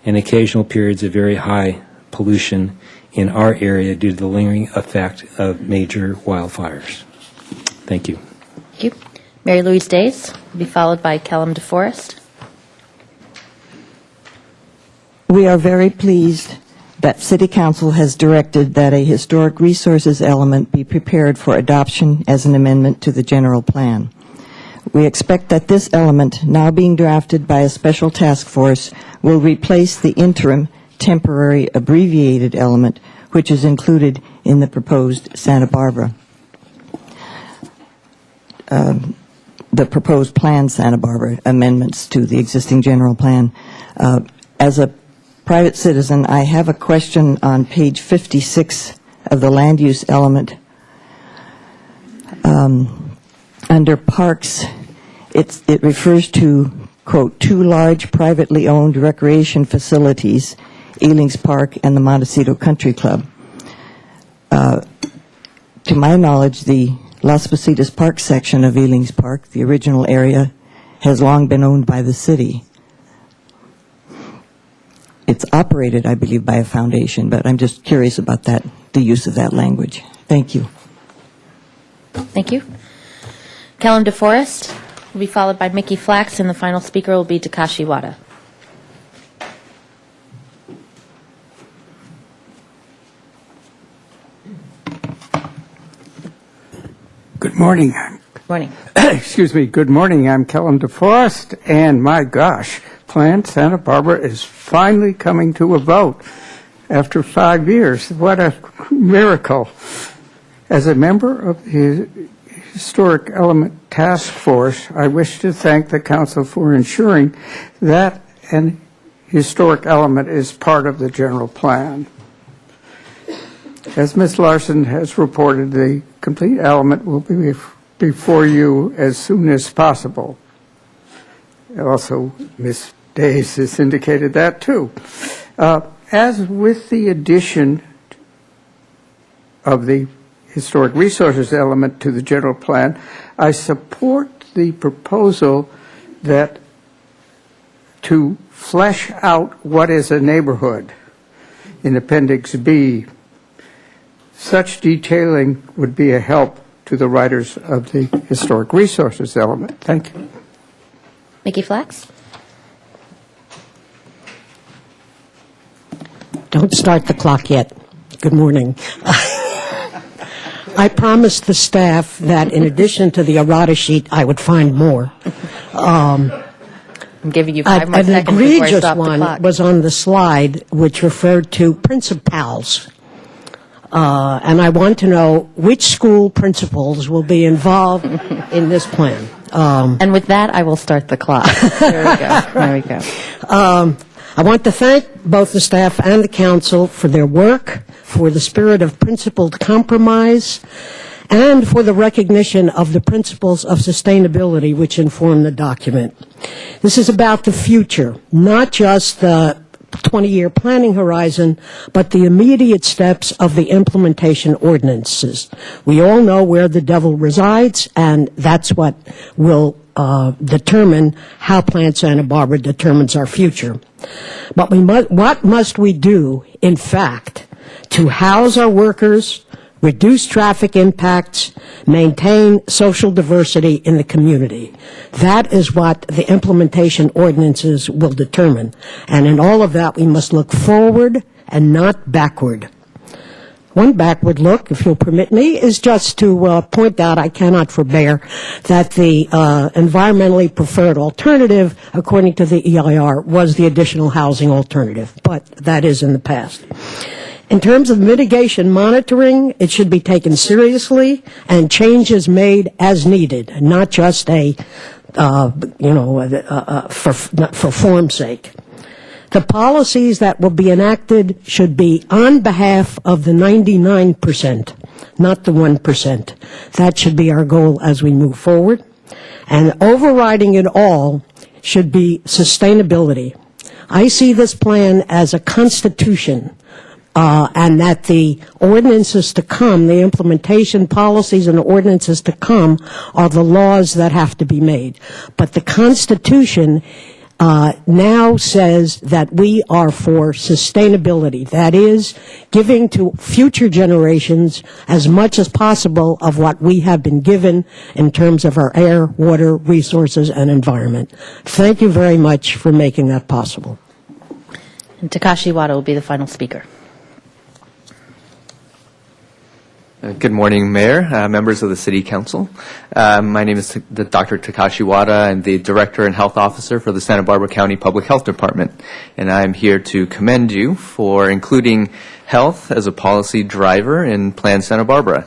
and occasional periods of very high pollution in our area due to the lingering effect of major wildfires. Thank you.
Thank you. Mary Louise Days will be followed by Kellum DeForest.
We are very pleased that City Council has directed that a historic resources element be prepared for adoption as an amendment to the general plan. We expect that this element, now being drafted by a special task force, will replace the interim temporary abbreviated element which is included in the proposed Santa Barbara, the proposed Plan Santa Barbara amendments to the existing general plan. As a private citizen, I have a question on page 56 of the land use element. Under parks, it refers to, quote, 2 large privately owned recreation facilities, Ealings Park and the Montecito Country Club. To my knowledge, the Las Positas Park section of Ealings Park, the original area, has long been owned by the city. It's operated, I believe, by a foundation, but I'm just curious about that, the use of that language. Thank you.
Thank you. Kellum DeForest will be followed by Mickey Flax, and the final speaker will be Takashi Wada.
Good morning.
Good morning.
Excuse me. Good morning. I'm Kellum DeForest, and my gosh, Plan Santa Barbara is finally coming to a vote after 5 years. What a miracle. As a member of the Historic Element Task Force, I wish to thank the Council for ensuring that an historic element is part of the general plan. As Ms. Larson has reported, the complete element will be before you as soon as possible. Also, Ms. Days has indicated that too. As with the addition of the historic resources element to the general plan, I support the proposal that to flesh out what is a neighborhood in Appendix B. Such detailing would be a help to the writers of the historic resources element. Thank you.
Mickey Flax.
Don't start the clock yet. Good morning. I promised the staff that in addition to the errata sheet, I would find more.
I'm giving you 5 more seconds before I
An egregious
stop the
one
clock.
was on the slide, which referred to principals. And I want to know which school principals will be involved in this plan.
And with that, I will start the clock. There we go. There we go.
I want to thank both the staff and the council for their work, for the spirit of principled compromise, and for the recognition of the principles of sustainability which inform the document. This is about the future, not just the 20-year planning horizon, but the immediate steps of the implementation ordinances. We all know where the devil resides, and that's what will determine how Plan Santa Barbara determines our future. But what must we do, in fact, to house our workers, reduce traffic impacts, maintain social diversity in the community? That is what the implementation ordinances will determine. And in all of that, we must look forward and not backward. One backward look, if you'll permit me, is just to point out, I cannot forbear, that the environmentally preferred alternative, according to the EIR, was the additional housing alternative, but that is in the past. In terms of mitigation monitoring, it should be taken seriously and changes made as needed, not just a for form's sake. The policies that will be enacted should be on behalf of the 99%, not the 1%. That should be our goal as we move forward. And overriding it all should be sustainability. I see this plan as a constitution, and that the ordinances to come, the implementation policies and ordinances to come, are the laws that have to be made. But the Constitution now says that we are for sustainability. That is, giving to future generations as much as possible of what we have been given in terms of our air, water, resources, and environment. Thank you very much for making that possible.
And Takashi Wada will be the final speaker.
Good morning, Mayor, members of the City Council. My name is Dr. Takashi Wada. I'm the Director and Health Officer for the Santa Barbara County Public Health Department, and I'm here to commend you for including health as a policy driver in Plan Santa Barbara.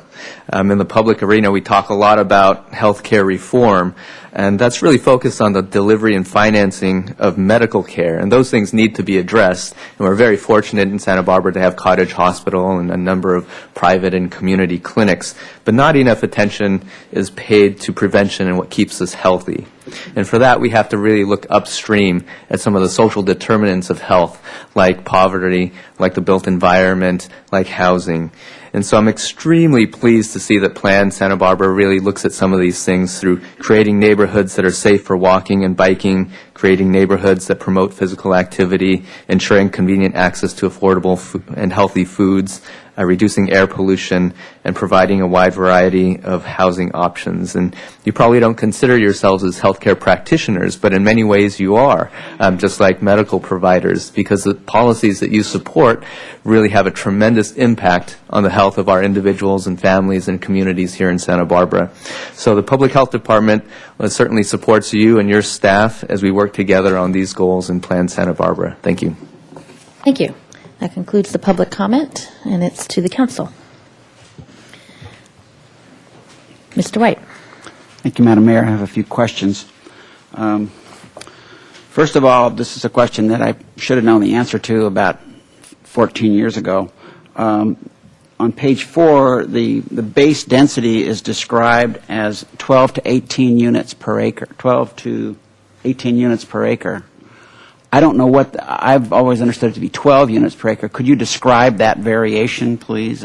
In the public arena, we talk a lot about healthcare reform, and that's really focused on the delivery and financing of medical care, and those things need to be addressed. And we're very fortunate in Santa Barbara to have Cottage Hospital and a number of private and community clinics, but not enough attention is paid to prevention and what keeps us healthy. And for that, we have to really look upstream at some of the social determinants of health, like poverty, like the built environment, like housing. And so I'm extremely pleased to see that Plan Santa Barbara really looks at some of these things through creating neighborhoods that are safe for walking and biking, creating neighborhoods that promote physical activity, ensuring convenient access to affordable and healthy foods, reducing air pollution, and providing a wide variety of housing options. And you probably don't consider yourselves as healthcare practitioners, but in many ways you are, just like medical providers, because the policies that you support really have a tremendous impact on the health of our individuals and families and communities here in Santa Barbara. So the Public Health Department certainly supports you and your staff as we work together on these goals in Plan Santa Barbara. Thank you.
Thank you. That concludes the public comment, and it's to the council. Mr. White.
Thank you, Madam Mayor. I have a few questions. First of all, this is a question that I should have known the answer to about 14 years ago. On page 4, the base density is described as 12 to 18 units per acre, 12 to 18 units per acre. I don't know what, I've always understood it to be 12 units per acre. Could you describe that variation, please?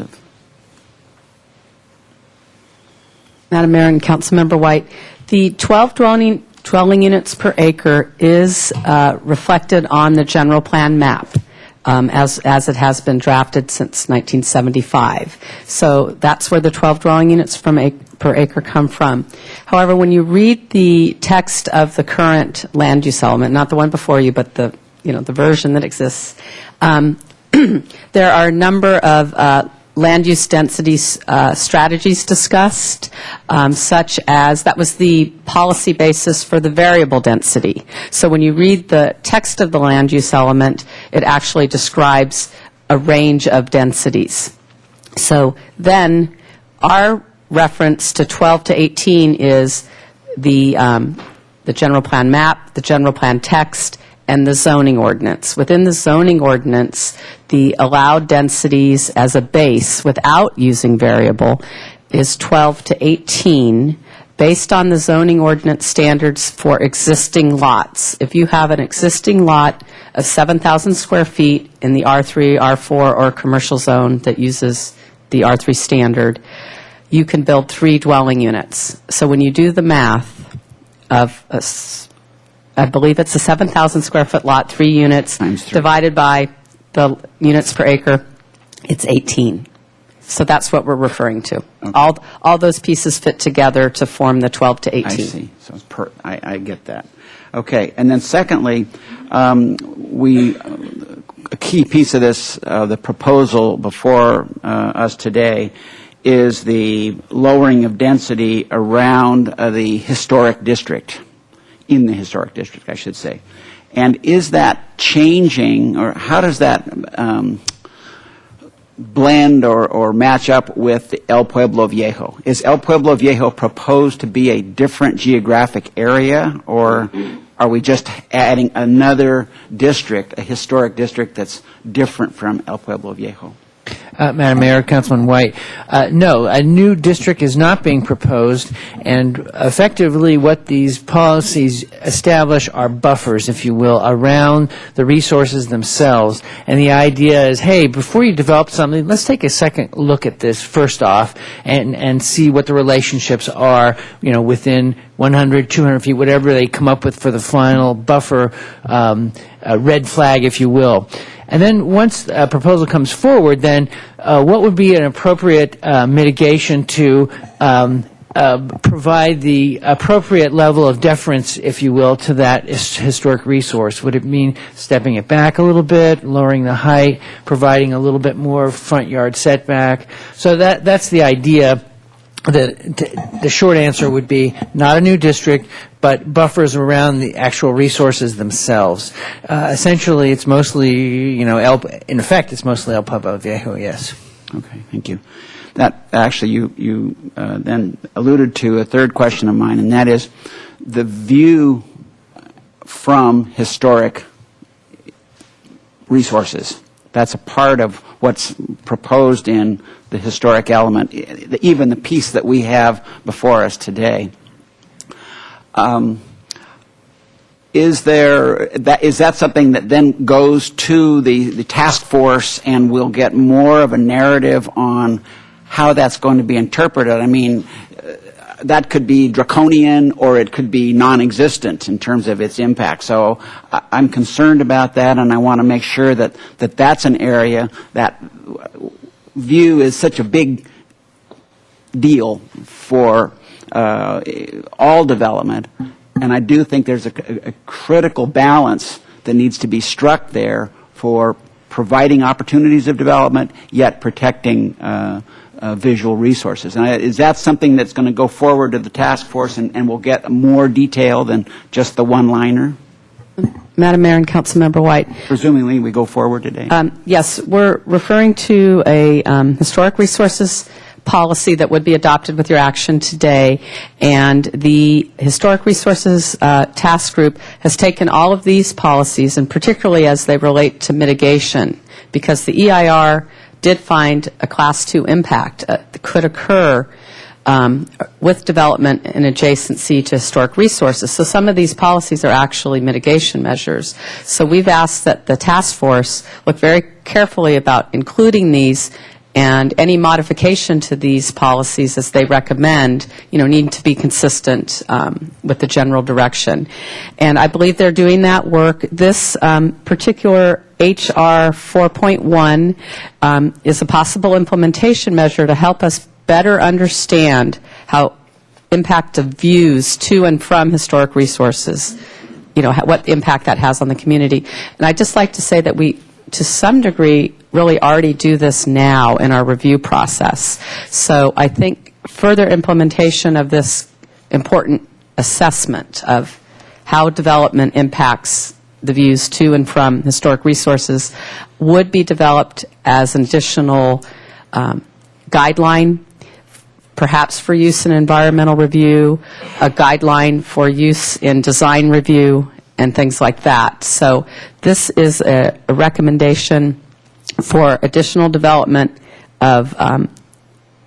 Madam Mayor and Councilmember White, the 12 dwelling units per acre is reflected on the general plan map as it has been drafted since 1975. So that's where the 12 dwelling units per acre come from. However, when you read the text of the current land use element, not the one before you, but the version that exists, there are a number of land use density strategies discussed, such as that was the policy basis for the variable density. So when you read the text of the land use element, it actually describes a range of densities. So then our reference to 12 to 18 is the general plan map, the general plan text, and the zoning ordinance. Within the zoning ordinance, the allowed densities as a base without using variable is 12 to 18 based on the zoning ordinance standards for existing lots. If you have an existing lot of 7,000 square feet in the R3, R4, or commercial zone that uses the R3 standard, you can build 3 dwelling units. So when you do the math of I believe it's a 7,000 square foot lot, 3 units, divided by the units per acre, it's 18. So that's what we're referring to. Okay. All those pieces fit together to form the 12 to 18.
I see. So it's I get that. Okay. And then secondly, a key piece of this, the proposal before us today, is the lowering of density around the historic district. In the historic district, I should say. And is that changing, or how does that blend or match up with El Pueblo Viejo? Is El Pueblo Viejo proposed to be a different geographic area, or are we just adding another district, a historic district that's different from El Pueblo Viejo?
Madam Mayor, Councilman White, no, a new district is not being proposed, and effectively what these policies establish are buffers, if you will, around the resources themselves. And the idea is, hey, before you develop something, let's take a second look at this first off and see what the relationships are, within 100, 200 feet, whatever they come up with for the final buffer, red flag, if you will. And then once a proposal comes forward, then what would be an appropriate mitigation to provide the appropriate level of deference, if you will, to that historic resource? Would it mean stepping it back a little bit, lowering the height, providing a little bit more front yard setback? So that's the idea. The short answer would be not a new district, but buffers around the actual resources themselves. Essentially, it's mostly, in effect, it's mostly El Pueblo Viejo, yes.
Okay, thank you. That actually, you then alluded to a third question of mine, and that is the view from historic resources. That's a part of what's proposed in the historic element, even the piece that we have before us today. Is that something that then goes to the task force and we'll get more of a narrative on how that's going to be interpreted? I mean, that could be draconian or it could be non-existent in terms of its impact. So I'm concerned about that, and I want to make sure that that's an area that view is such a big deal for all development. And I do think there's a critical balance that needs to be struck there for providing opportunities of development, yet protecting visual resources. And is that something that's going to go forward to the task force and we'll get more detail than just the one-liner?
Madam Mayor and Councilmember White.
Presumably we go forward today.
Yes, we're referring to a historic resources policy that would be adopted with your action today, and the Historic Resources Task Group has taken all of these policies, and particularly as they relate to mitigation, because the EIR did find a Class 2 impact that could occur with development in adjacency to historic resources. So some of these policies are actually mitigation measures. So we've asked that the task force look very carefully about including these, and any modification to these policies as they recommend, need to be consistent with the general direction. And I believe they're doing that work. This particular HR 4.1 is a possible implementation measure to help us better understand how impact of views to and from historic resources, what impact that has on the community. And I'd just like to say that we, to some degree, really already do this now in our review process. So I think further implementation of this important assessment of how development impacts the views to and from historic resources would be developed as an additional guideline, perhaps for use in environmental review, a guideline for use in design review, and things like that. So this is a recommendation for additional development of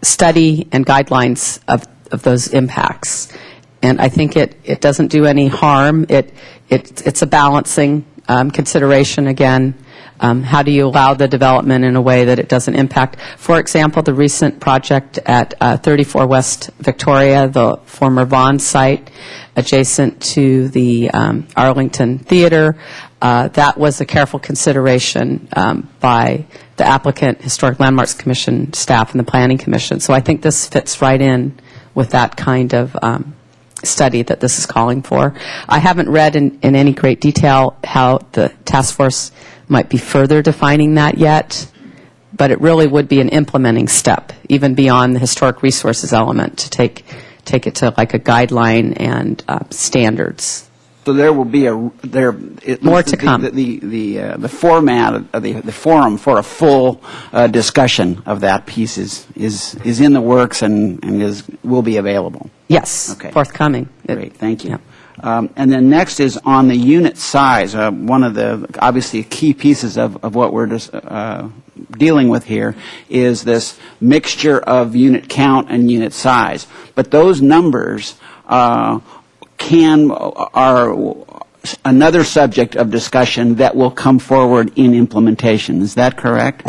study and guidelines of those impacts. And I think it doesn't do any harm. It's a balancing consideration again. How do you allow the development in a way that it doesn't impact? For example, the recent project at 34 West Victoria, the former Vaughan site, adjacent to the Arlington Theater, that was a careful consideration by the applicant, Historic Landmarks Commission staff, and the Planning Commission. So I think this fits right in with that kind of study that this is calling for. I haven't read in any great detail how the task force might be further defining that yet, but it really would be an implementing step, even beyond the historic resources element, to take it to like a guideline and standards
So there will be
More to come.
The format of the forum for a full discussion of that piece is in the works and will be available.
Yes,
Okay.
forthcoming.
Great, thank you. And then next is on the unit size. One of the obviously key pieces of what we're just dealing with here is this mixture of unit count and unit size. But those numbers are another subject of discussion that will come forward in implementation. Is that correct?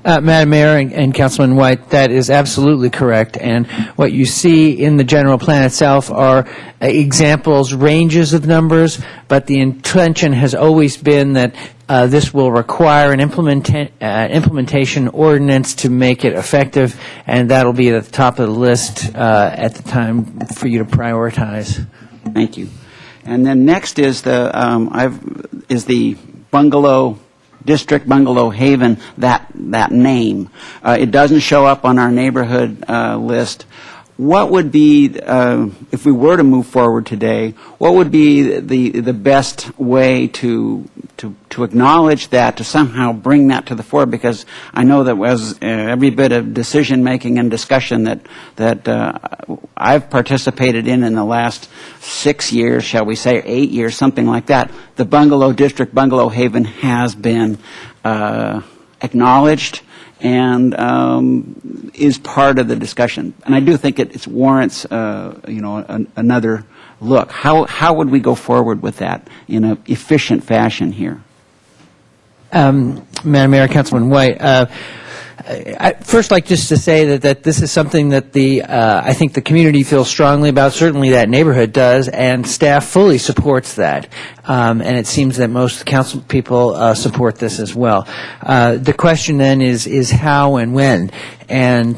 Madam Mayor and Councilman White, that is absolutely correct. And what you see in the general plan itself are examples, ranges of numbers, but the intention has always been that this will require an implementation ordinance to make it effective, and that'll be at the top of the list at the time for you to prioritize.
Thank you. And then next is the bungalow district, Bungalow Haven, that name. It doesn't show up on our neighborhood list. What would be, if we were to move forward today, what would be the best way to acknowledge that, to somehow bring that to the fore? Because I know that was every bit of decision-making and discussion that I've participated in the last 6 years, shall we say, 8 years, something like that. The Bungalow District, Bungalow Haven, has been acknowledged and is part of the discussion. And I do think it warrants, another look. How would we go forward with that in an efficient fashion here?
Madam Mayor, Councilman White, I'd first like just to say that this is something that I think the community feels strongly about. Certainly that neighborhood does, and staff fully supports that. And it seems that most council people support this as well. The question then is how and when. And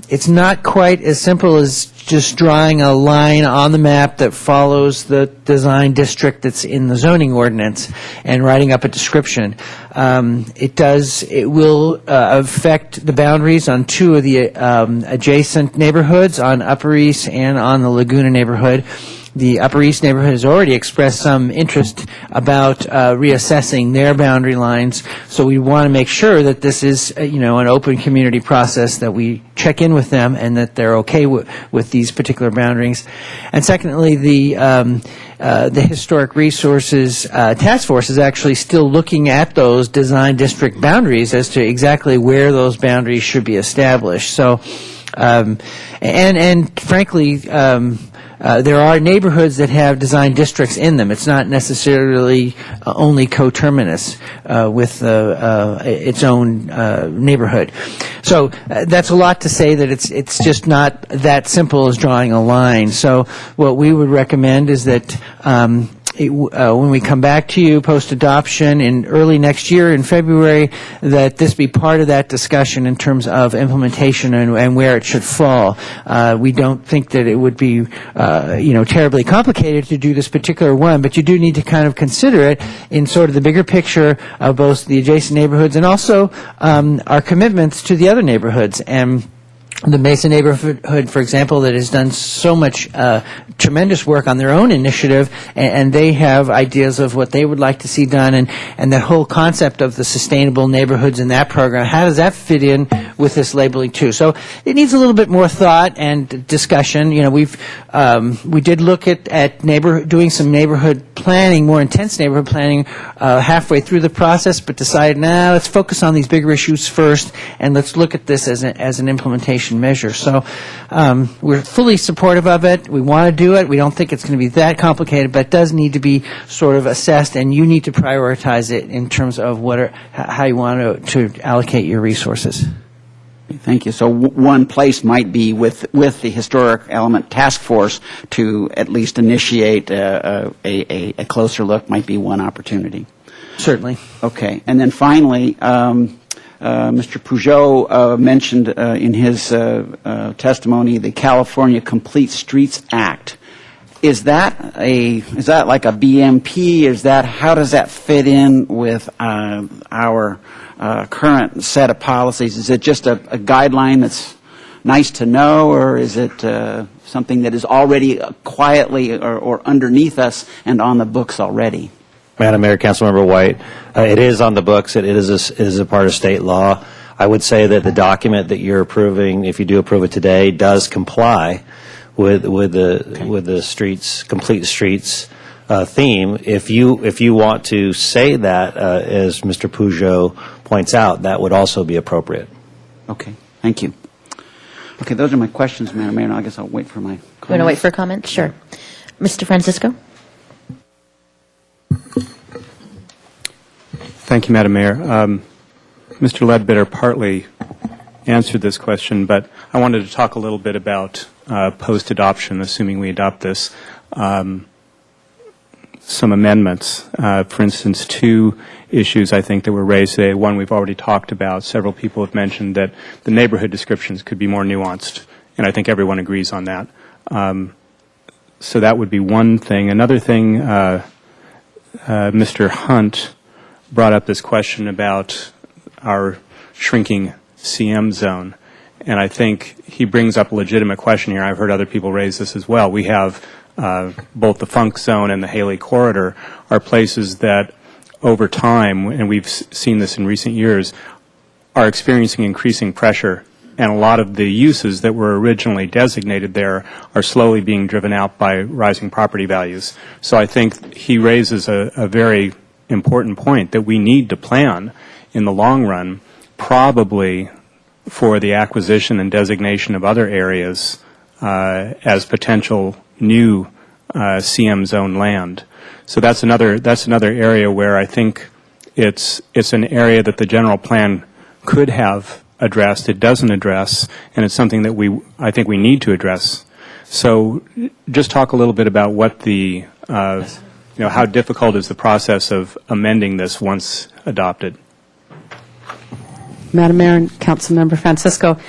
it's not quite as simple as just drawing a line on the map that follows the design district that's in the zoning ordinance and writing up a description. It will affect the boundaries on two of the adjacent neighborhoods, on Upper East and on the Laguna neighborhood. The Upper East neighborhood has already expressed some interest about reassessing their boundary lines, so we want to make sure that this is, an open community process, that we check in with them and that they're okay with these particular boundaries. And secondly, the Historic Resources Task Force is actually still looking at those design district boundaries as to exactly where those boundaries should be established. So, and frankly, there are neighborhoods that have design districts in them. It's not necessarily only coterminous with its own neighborhood. So that's a lot to say that it's just not that simple as drawing a line. So what we would recommend is that when we come back to you post-adoption in early next year, in February, that this be part of that discussion in terms of implementation and where it should fall. We don't think that it would be, terribly complicated to do this particular one, but you do need to kind of consider it in sort of the bigger picture of both the adjacent neighborhoods and also our commitments to the other neighborhoods. And the Mesa neighborhood, for example, that has done so much tremendous work on their own initiative, and they have ideas of what they would like to see done, and the whole concept of the sustainable neighborhoods in that program, how does that fit in with this labeling too? So it needs a little bit more thought and discussion. We did look at doing some neighborhood planning, more intense neighborhood planning halfway through the process, but decided, let's focus on these bigger issues first, and let's look at this as an implementation measure. So we're fully supportive of it. We want to do it. We don't think it's going to be that complicated, but it does need to be sort of assessed, and you need to prioritize it in terms of how you want to allocate your resources.
Thank you. So one place might be with the Historic Element Task Force to at least initiate a closer look might be one opportunity.
Certainly.
Okay. And then finally, Mr. Peugeot mentioned in his testimony the California Complete Streets Act. Is that like a BMP? How does that fit in with our current set of policies? Is it just a guideline nice to know, or is it something that is already quietly or underneath us and on the books already?
Madam Mayor, Councilmember White, it is on the books. It is a part of state law. I would say that the document that you're approving, if you do approve it today, does comply with the streets, complete streets theme. If you want to say that, as Mr. Peugeot points out, that would also be appropriate.
Okay, thank you. Okay, those are my questions, Madam Mayor, and I guess I'll wait for my comments.
You want to wait for a comment? Sure. Mr. Francisco?
Thank you, Madam Mayor. Mr. Ledbetter partly answered this question, but I wanted to talk a little bit about post-adoption, assuming we adopt this, some amendments. For instance, 2 issues I think that were raised today. One we've already talked about. Several people have mentioned that the neighborhood descriptions could be more nuanced, and I think everyone agrees on that. So that would be one thing. Another thing, Mr. Hunt brought up this question about our shrinking CM zone, and I think he brings up a legitimate question here. I've heard other people raise this as well. We have both the Funk Zone and the Haley Corridor are places that over time, and we've seen this in recent years, are experiencing increasing pressure, and a lot of the uses that were originally designated there are slowly being driven out by rising property values. So I think he raises a very important point that we need to plan in the long run, probably for the acquisition and designation of other areas as potential new CM zone land. So that's another area where I think it's an area that the general plan could have addressed. It doesn't address, and it's something that I think we need to address. So just talk a little bit about what the how difficult is the process of amending this once adopted?
Madam Mayor and Councilmember Francisco,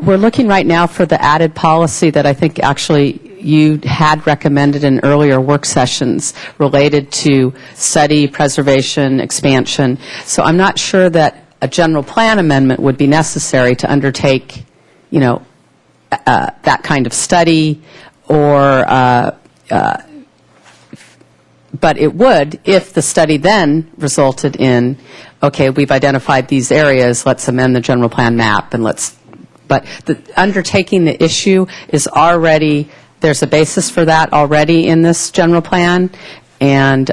we're looking right now for the added policy that I think actually you had recommended in earlier work sessions related to study, preservation, expansion. So I'm not sure that a general plan amendment would be necessary to undertake, that kind of study, or but it would if the study then resulted in, okay, we've identified these areas, let's amend the general plan map, and but undertaking the issue is already, there's a basis for that already in this general plan, and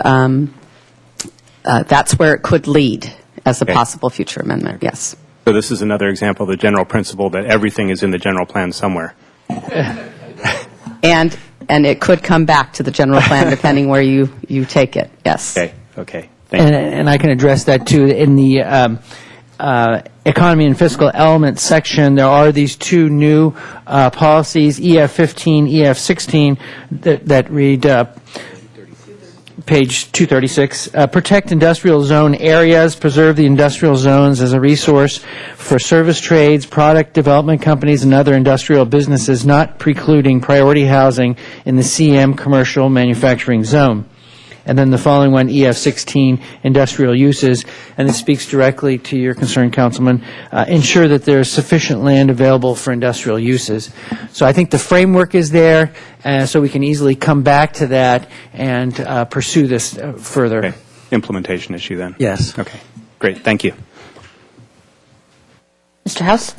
that's where it could lead as a possible future amendment, yes.
So this is another example of the general principle that everything is in the general plan somewhere.
And it could come back to the general plan depending where you take it, yes.
Okay. Thank you.
And I can address that too. In the economy and fiscal element section, there are these 2 new policies, EF15, EF16, that read page 236, protect industrial zone areas, preserve the industrial zones as a resource for service trades, product development companies, and other industrial businesses, not precluding priority housing in the CM commercial manufacturing zone. And then the following one, EF16, industrial uses, and it speaks directly to your concern, Councilman, ensure that there is sufficient land available for industrial uses. So I think the framework is there, so we can easily come back to that and pursue this further.
Okay. Implementation issue then?
Yes.
Okay, great, thank you.
Mr. House?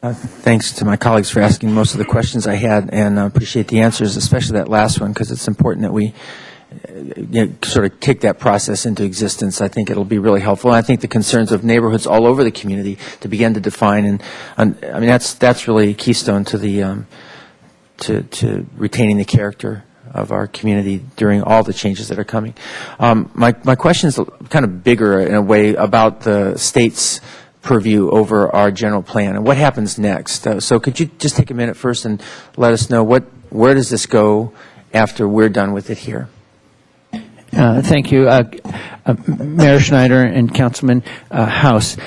Thanks to my colleagues for asking most of the questions I had, and I appreciate the answers, especially that last one, because it's important that we sort of kick that process into existence. I think it'll be really helpful. And I think the concerns of neighborhoods all over the community to begin to define, and I mean that's really keystone to the to retaining the character of our community during all the changes that are coming. My question is kind of bigger in a way about the state's purview over our general plan and what happens next. So could you just take a minute first and let us know where does this go after we're done with it here?
Thank you, Mayor Schneider and Councilman House.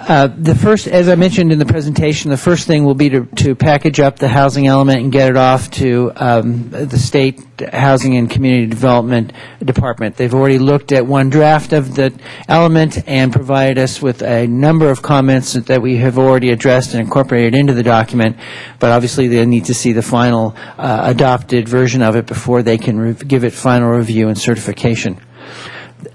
The first, as I mentioned in the presentation, the first thing will be to package up the housing element and get it off to the State Housing and Community Development Department. They've already looked at one draft of the element and provided us with a number of comments that we have already addressed and incorporated into the document, but obviously they need to see the final adopted version of it before they can give it final review and certification.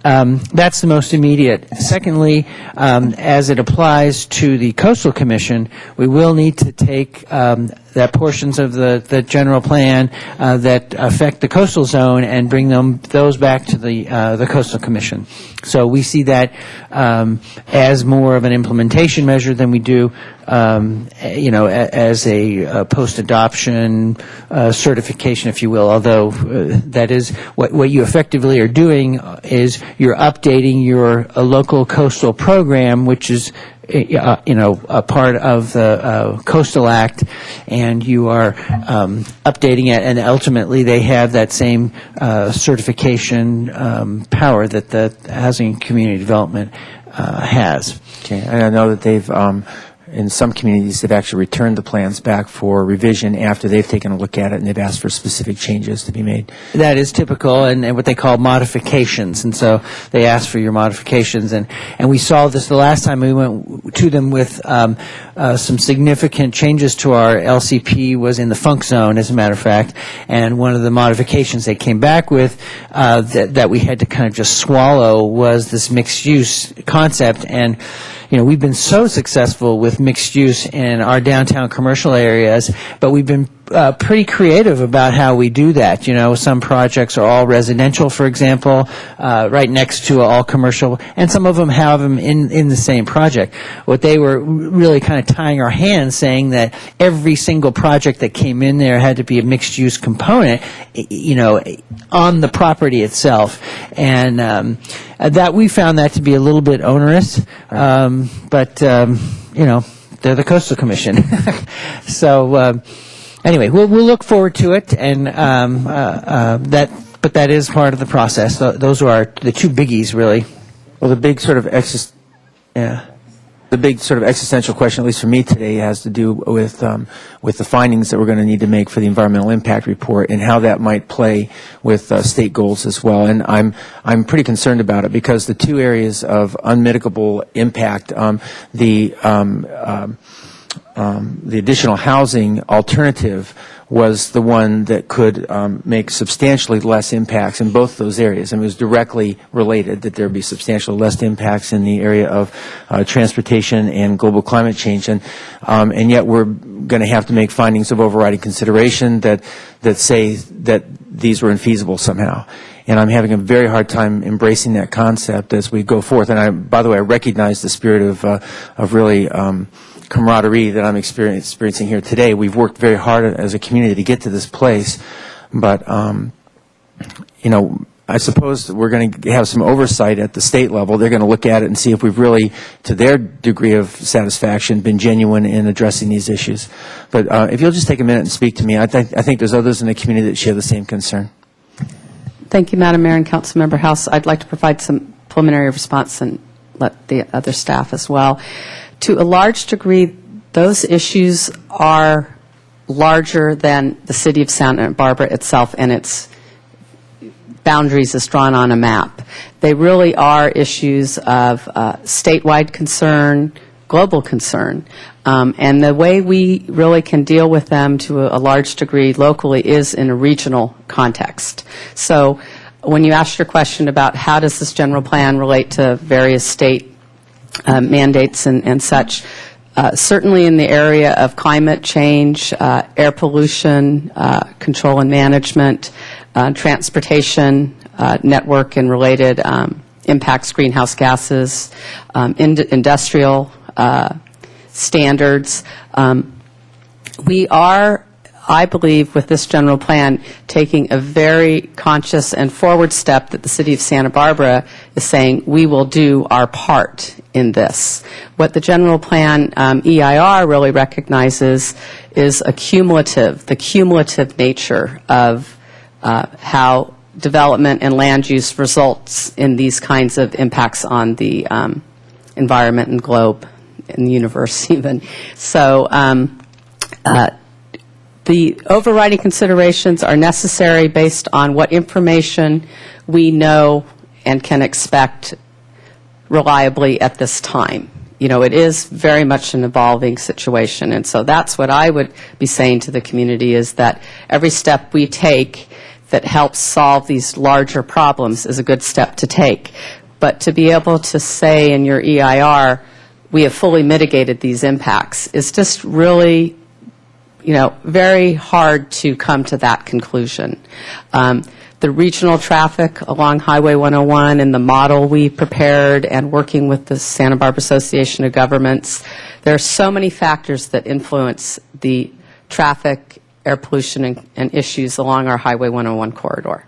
That's the most immediate. Secondly, as it applies to the Coastal Commission, we will need to take that portions of the general plan that affect the coastal zone and bring those back to the Coastal Commission. So we see that as more of an implementation measure than we do, as a post-adoption certification, if you will. Although that is what you effectively are doing is you're updating your local coastal program, which is a part of the Coastal Act, and you are updating it, and ultimately they have that same certification power that the Housing and Community Development has.
Okay, and I know that they've, in some communities, they've actually returned the plans back for revision after they've taken a look at it and they've asked for specific changes to be made.
That is typical, and what they call modifications, and so they ask for your modifications, and we saw this the last time we went to them with some significant changes to our LCP was in the funk zone, as a matter of fact, and one of the modifications they came back with that we had to kind of just swallow was this mixed-use concept, and we've been so successful with mixed use in our downtown commercial areas, but we've been pretty creative about how we do that. Some projects are all residential, for example, right next to all commercial, and some of them have them in the same project. What they were really kind of tying our hands, saying that every single project that came in there had to be a mixed use component, on the property itself, and that we found that to be a little bit onerous, but they're the Coastal Commission. So anyway, we'll look forward to it, and but that is part of the process. Those are the two biggies, really.
Well, the big sort of existential question, at least for me today, has to do with the findings that we're going to need to make for the environmental impact report and how that might play with state goals as well. And I'm pretty concerned about it because the two areas of unmitigable impact, the additional housing alternative was the one that could make substantially less impacts in both those areas. And it was directly related that there would be substantially less impacts in the area of transportation and global climate change. And yet we're going to have to make findings of overriding consideration that say that these were infeasible somehow. And I'm having a very hard time embracing that concept as we go forth. And by the way, I recognize the spirit of really camaraderie that I'm experiencing here today. We've worked very hard as a community to get to this place, but I suppose we're going to have some oversight at the state level. They're going to look at it and see if we've really, to their degree of satisfaction, been genuine in addressing these issues. But if you'll just take a minute and speak to me, I think there's others in the community that share the same concern.
Thank you, Madam Mayor and Councilmember House. I'd like to provide some preliminary response and let the other staff as well. To a large degree, those issues are larger than the city of Santa Barbara itself and its boundaries as drawn on a map. They really are issues of statewide concern, global concern, and the way we really can deal with them to a large degree locally is in a regional context. So when you asked your question about how does this general plan relate to various state mandates and such, certainly in the area of climate change, air pollution, control and management, transportation, network and related impacts, greenhouse gases, industrial standards. We are, I believe, with this general plan, taking a very conscious and forward step that the city of Santa Barbara is saying we will do our part in this. What the general plan EIR really recognizes is the cumulative nature of how development and land use results in these kinds of impacts on the environment and globe in the universe even. So the overriding considerations are necessary based on what information we know and can expect reliably at this time. You know, it is very much an evolving situation, and so that's what I would be saying to the community, is that every step we take that helps solve these larger problems is a good step to take. But to be able to say in your EIR, we have fully mitigated these impacts, is just really, you know, very hard to come to that conclusion. The regional traffic along Highway 101 and the model we prepared, and working with the Santa Barbara Association of Governments, there are so many factors that influence the traffic, air pollution, and issues along our Highway 101 corridor.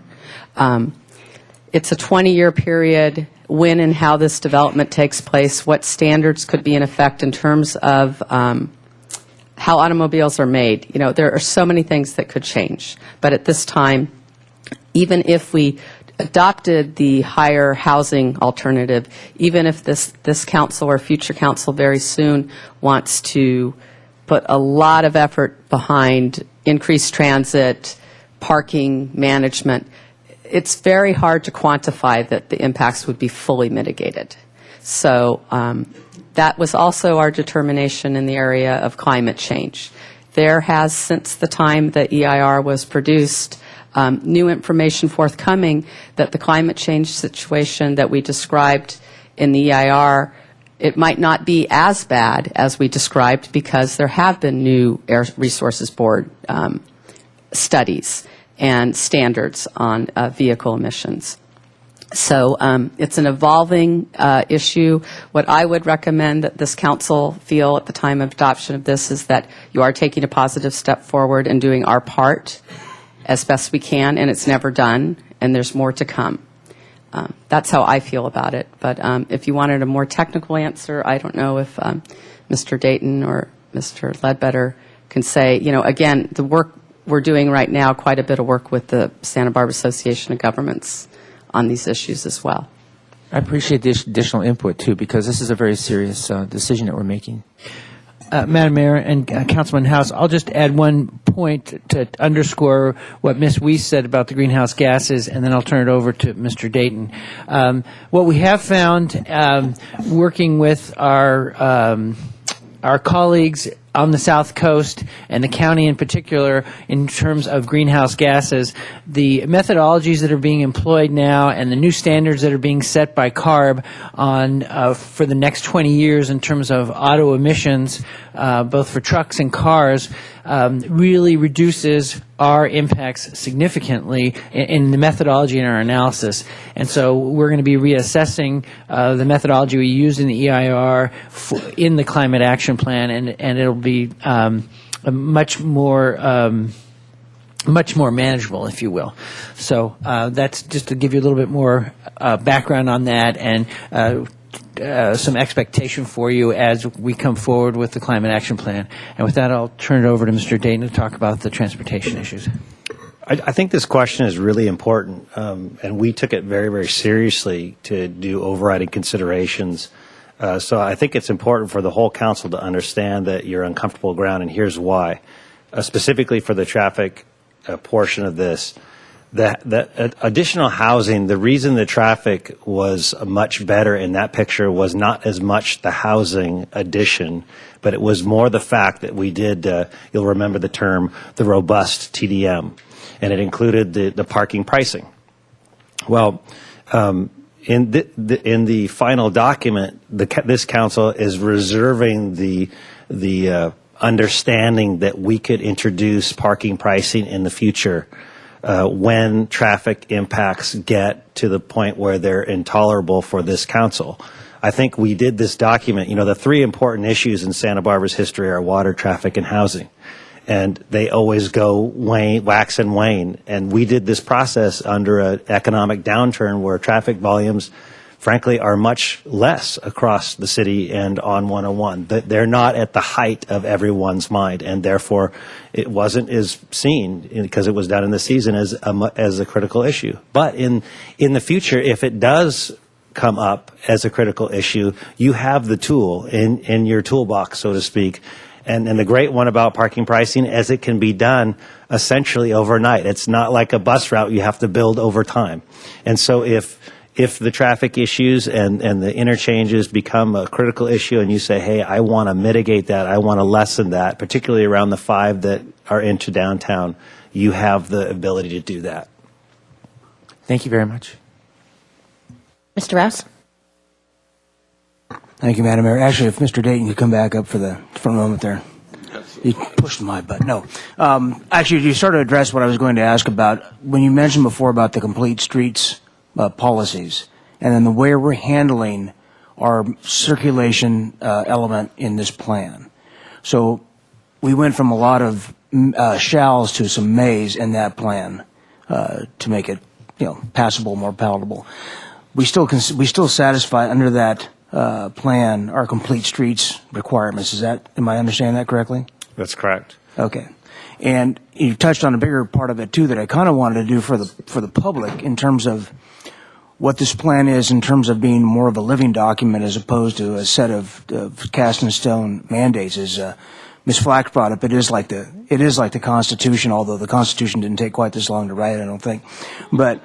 It's a 20-year period. When and how this development takes place, what standards could be in effect in terms of how automobiles are made. You know, there are so many things that could change. But at this time, even if we adopted the higher housing alternative, even if this council or future council very soon wants to put a lot of effort behind increased transit, parking management, it's very hard to quantify that the impacts would be fully mitigated. So that was also our determination in the area of climate change. There has, since the time that EIR was produced, new information forthcoming that the climate change situation that we described in the EIR, it might not be as bad as we described, because there have been new Air Resources Board studies and standards on vehicle emissions. So it's an evolving issue. What I would recommend that this council feel at the time of adoption of this is that you are taking a positive step forward and doing our part as best we can, and it's never done, and there's more to come. That's how I feel about it. But if you wanted a more technical answer, I don't know if Mr. Dayton or Mr. Ledbetter can say, you know, again, the work we're doing right now, quite a bit of work with the Santa Barbara Association of Governments on these issues as well.
I appreciate the additional input, too, because this is a very serious decision that we're making.
Madam Mayor and Councilman House, I'll just add one point to underscore what Ms. Weiss said about the greenhouse gases, and then I'll turn it over to Mr. Dayton. What we have found, working with our colleagues on the South Coast and the county in particular, in terms of greenhouse gases, the methodologies that are being employed now and the new standards that are being set by CARB on for the next 20 years in terms of auto emissions, both for trucks and cars, really reduces our impacts significantly in the methodology and our analysis. And so we're going to be reassessing the methodology we used in the EIR in the Climate Action Plan, and it'll be much more manageable, if you will. So that's just to give you a little bit more background on that, and some expectation for you as we come forward with the Climate Action Plan. And with that, I'll turn it over to Mr. Dayton to talk about the transportation issues.
I think this question is really important, and we took it very, very seriously to do overriding considerations. So I think it's important for the whole council to understand that you're on comfortable ground, and here's why. Specifically for the traffic portion of this, the additional housing, the reason the traffic was much better in that picture was not as much the housing addition, but it was more the fact that we did, you'll remember the term, the robust TDM, and it included the parking pricing. Well, in the final document, this council is reserving the understanding that we could introduce parking pricing in the future when traffic impacts get to the point where they're intolerable for this council. I think we did this document. You know, the three important issues in Santa Barbara's history are water, traffic, and housing. And they always go wax and wane. And we did this process under an economic downturn where traffic volumes, frankly, are much less across the city and on 101. They're not at the height of everyone's mind, and therefore it wasn't as seen, because it was done in the season, as a critical issue. But in the future, if it does come up as a critical issue, you have the tool in your toolbox, so to speak. And the great one about parking pricing is it can be done essentially overnight. It's not like a bus route you have to build over time. And so if the traffic issues and the interchanges become a critical issue and you say, hey, I want to mitigate that, I want to lessen that, particularly around the 5 that are into downtown, you have the ability to do that.
Thank you very much.
Mr. Rouse?
Thank you, Madam Mayor. Actually, if Mr. Dayton could come back up for a moment there. You pushed my button. No. Actually, you sort of addressed what I was going to ask about when you mentioned before about the complete streets policies and then the way we're handling our circulation element in this plan. So we went from a lot of shalls to some mays in that plan to make it, passable, more palatable. We still satisfy under that plan our complete streets requirements. Am I understanding that correctly?
That's correct.
Okay. And you touched on a bigger part of it too that I kind of wanted to do for the public in terms of what this plan is in terms of being more of a living document as opposed to a set of cast in stone mandates. As Ms. Flack brought up, it is like the Constitution, although the Constitution didn't take quite this long to write, I don't think. But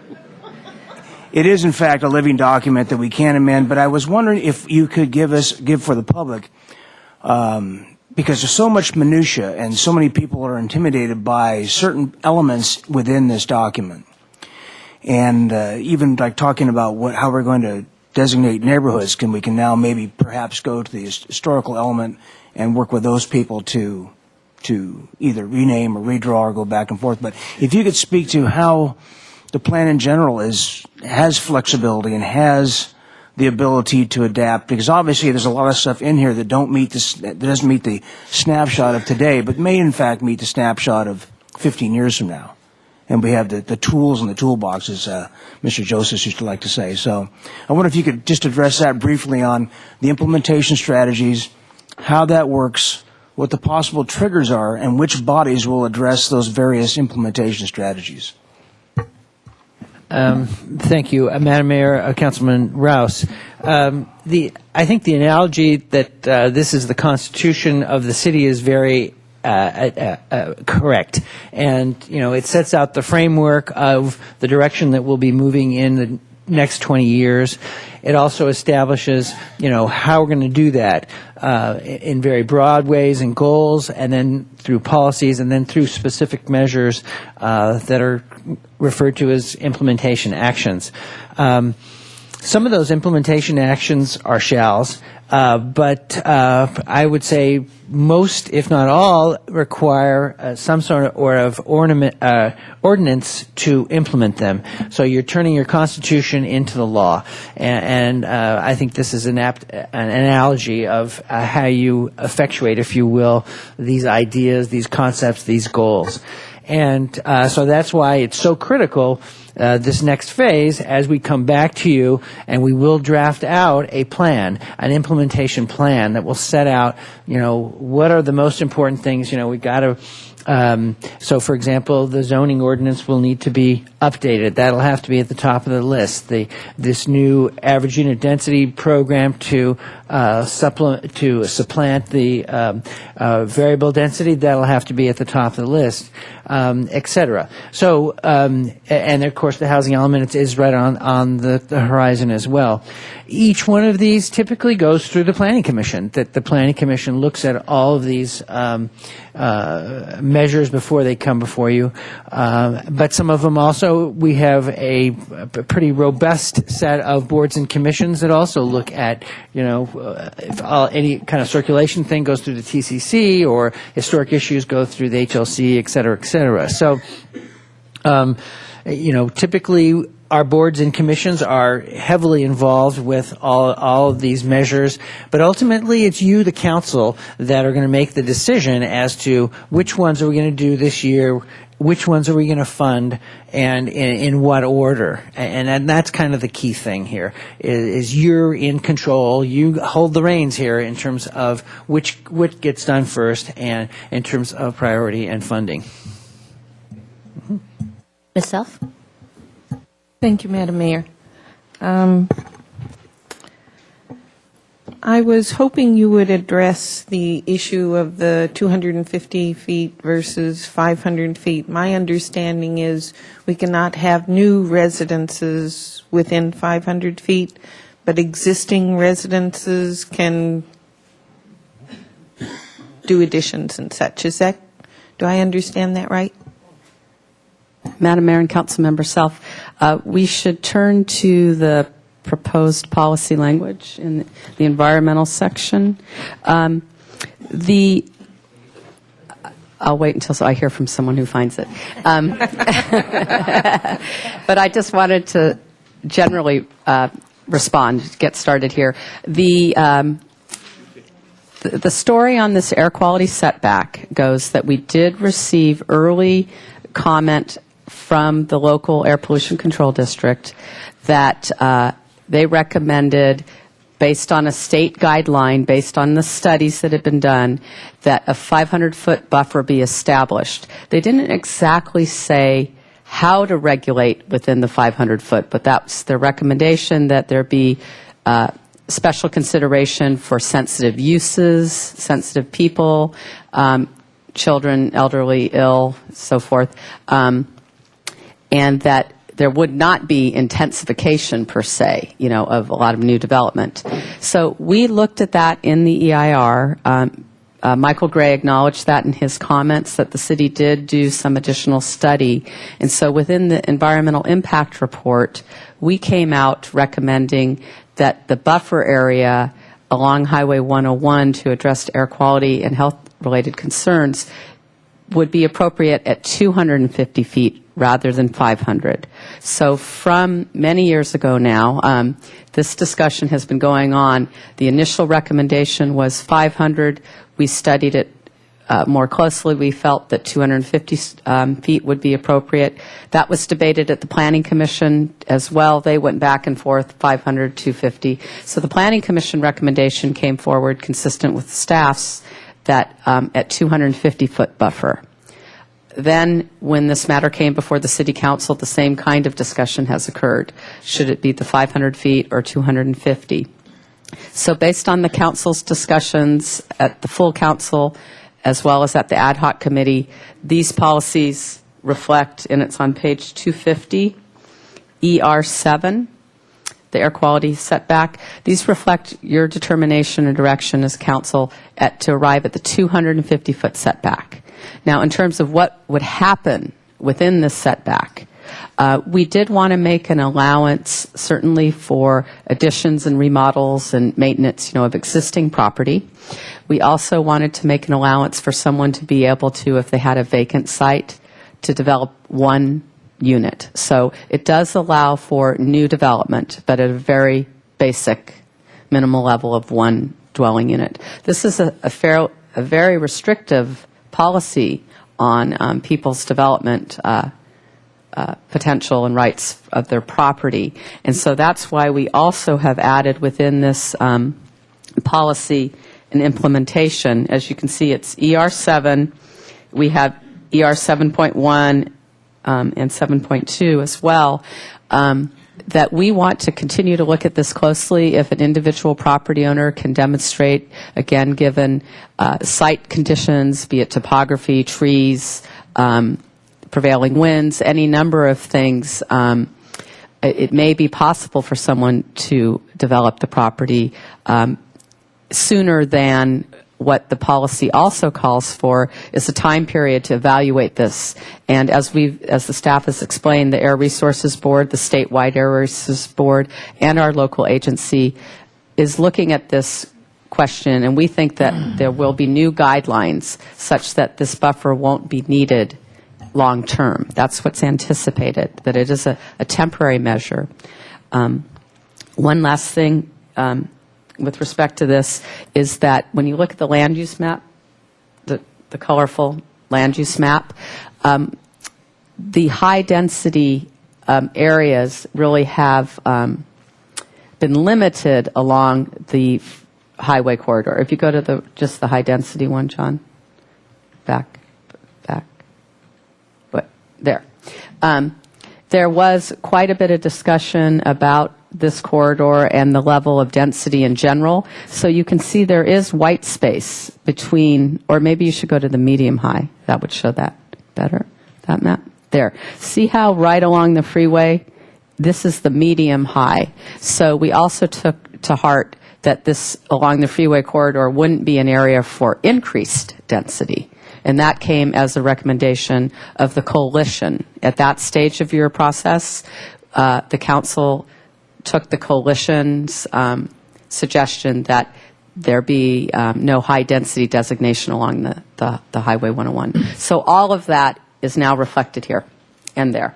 it is, in fact, a living document that we can amend. But I was wondering if you could give for the public, because there's so much minutia and so many people are intimidated by certain elements within this document. And even like talking about how we're going to designate neighborhoods, we can now maybe perhaps go to the historical element and work with those people to either rename or redraw or go back and forth. But if you could speak to how the plan in general has flexibility and has the ability to adapt, because obviously there's a lot of stuff in here that doesn't meet the snapshot of today, but may in fact meet the snapshot of 15 years from now. And we have the tools and the toolbox, as Mr. Joseph used to like to say. So I wonder if you could just address that briefly on the implementation strategies, how that works, what the possible triggers are, and which bodies will address those various implementation strategies.
Thank you, Madam Mayor, Councilman Rouse. I think the analogy that this is the Constitution of the city is very correct, and it sets out the framework of the direction that we'll be moving in the next 20 years. It also establishes, how we're going to do that in very broad ways and goals, and then through policies, and then through specific measures that are referred to as implementation actions. Some of those implementation actions are shalls, but I would say most, if not all, require some sort of ordinance to implement them. So you're turning your Constitution into the law, and I think this is an analogy of how you effectuate, if you will, these ideas, these concepts, these goals. And so that's why it's so critical, this next phase, as we come back to you, and we will draft out a plan, an implementation plan that will set out, what are the most important things. We got to, so for example, the zoning ordinance will need to be updated. That'll have to be at the top of the list. This new average unit density program to supplant the variable density, that'll have to be at the top of the list, et cetera. So, and of course the housing element is right on the horizon as well. Each one of these typically goes through the Planning Commission. That the Planning Commission looks at all of these measures before they come before you. But some of them also, we have a pretty robust set of boards and commissions that also look at, if any kind of circulation thing goes through the TCC or historic issues go through the HLC, et cetera, et cetera. So, typically our boards and commissions are heavily involved with all of these measures, but ultimately it's you, the council, that are going to make the decision as to which ones are we going to do this year, which ones are we going to fund, and in what order. And that's kind of the key thing here, is you're in control, you hold the reins here in terms of which gets done first and in terms of priority and funding.
Ms. Self?
Thank you, Madam Mayor. I was hoping you would address the issue of the 250 feet versus 500 feet. My understanding is we cannot have new residences within 500 feet, but existing residences can do additions and such. Do I understand that right?
Madam Mayor and Councilmember Self, we should turn to the proposed policy language in the environmental section. I'll wait until I hear from someone who finds it. But I just wanted to generally respond, get started here. The story on this air quality setback goes that we did receive early comment from the local air pollution control district that they recommended, based on a state guideline, based on the studies that had been done, that a 500-foot buffer be established. They didn't exactly say how to regulate within the 500-foot, but that's their recommendation, that there be special consideration for sensitive uses, sensitive people, children, elderly, ill, so forth, and that there would not be intensification per se, of a lot of new development. So we looked at that in the EIR. Michael Gray acknowledged that in his comments, that the city did do some additional study. And so within the environmental impact report, we came out recommending that the buffer area along Highway 101 to address air quality and health-related concerns would be appropriate at 250 feet rather than 500. So from many years ago now, this discussion has been going on. The initial recommendation was 500. We studied it more closely. We felt that 250 feet would be appropriate. That was debated at the Planning Commission as well. They went back and forth, 500, 250. So the Planning Commission recommendation came forward consistent with the staff's that at 250-foot buffer. Then, when this matter came before the City Council, the same kind of discussion has occurred. Should it be the 500 feet or 250? So based on the Council's discussions at the full Council, as well as at the ad hoc committee, these policies reflect, and it's on page 250, ER7, the air quality setback. These reflect your determination and direction as Council to arrive at the 250-foot setback. Now, in terms of what would happen within this setback, we did want to make an allowance, certainly for additions and remodels and maintenance, of existing property. We also wanted to make an allowance for someone to be able to, if they had a vacant site, to develop one unit. So it does allow for new development, but at a very basic, minimal level of one dwelling unit. This is a very restrictive policy on people's development potential and rights of their property. And so that's why we also have added within this policy an implementation. As you can see, it's ER7. We have ER 7.1 and 7.2 as well, that we want to continue to look at this closely. If an individual property owner can demonstrate, again, given site conditions, be it topography, trees, prevailing winds, any number of things, it may be possible for someone to develop the property sooner than what the policy also calls for is a time period to evaluate this. And as the staff has explained, the Air Resources Board, the statewide Air Resources Board, and our local agency is looking at this question, and we think that there will be new guidelines such that this buffer won't be needed long term. That's what's anticipated, that it is a temporary measure. One last thing with respect to this is that when you look at the land use map, the colorful land use map, the high density areas really have been limited along the highway corridor. If you go to just the high density one, John, back, but there. There was quite a bit of discussion about this corridor and the level of density in general. So you can see there is white space between, or maybe you should go to the medium high. That would show that better, that map. There. See how right along the freeway, this is the medium high. So we also took to heart that this along the freeway corridor wouldn't be an area for increased density. And that came as a recommendation of the coalition. At that stage of your process, the council took the coalition's suggestion that there be no high-density designation along the Highway 101. So all of that is now reflected here and there.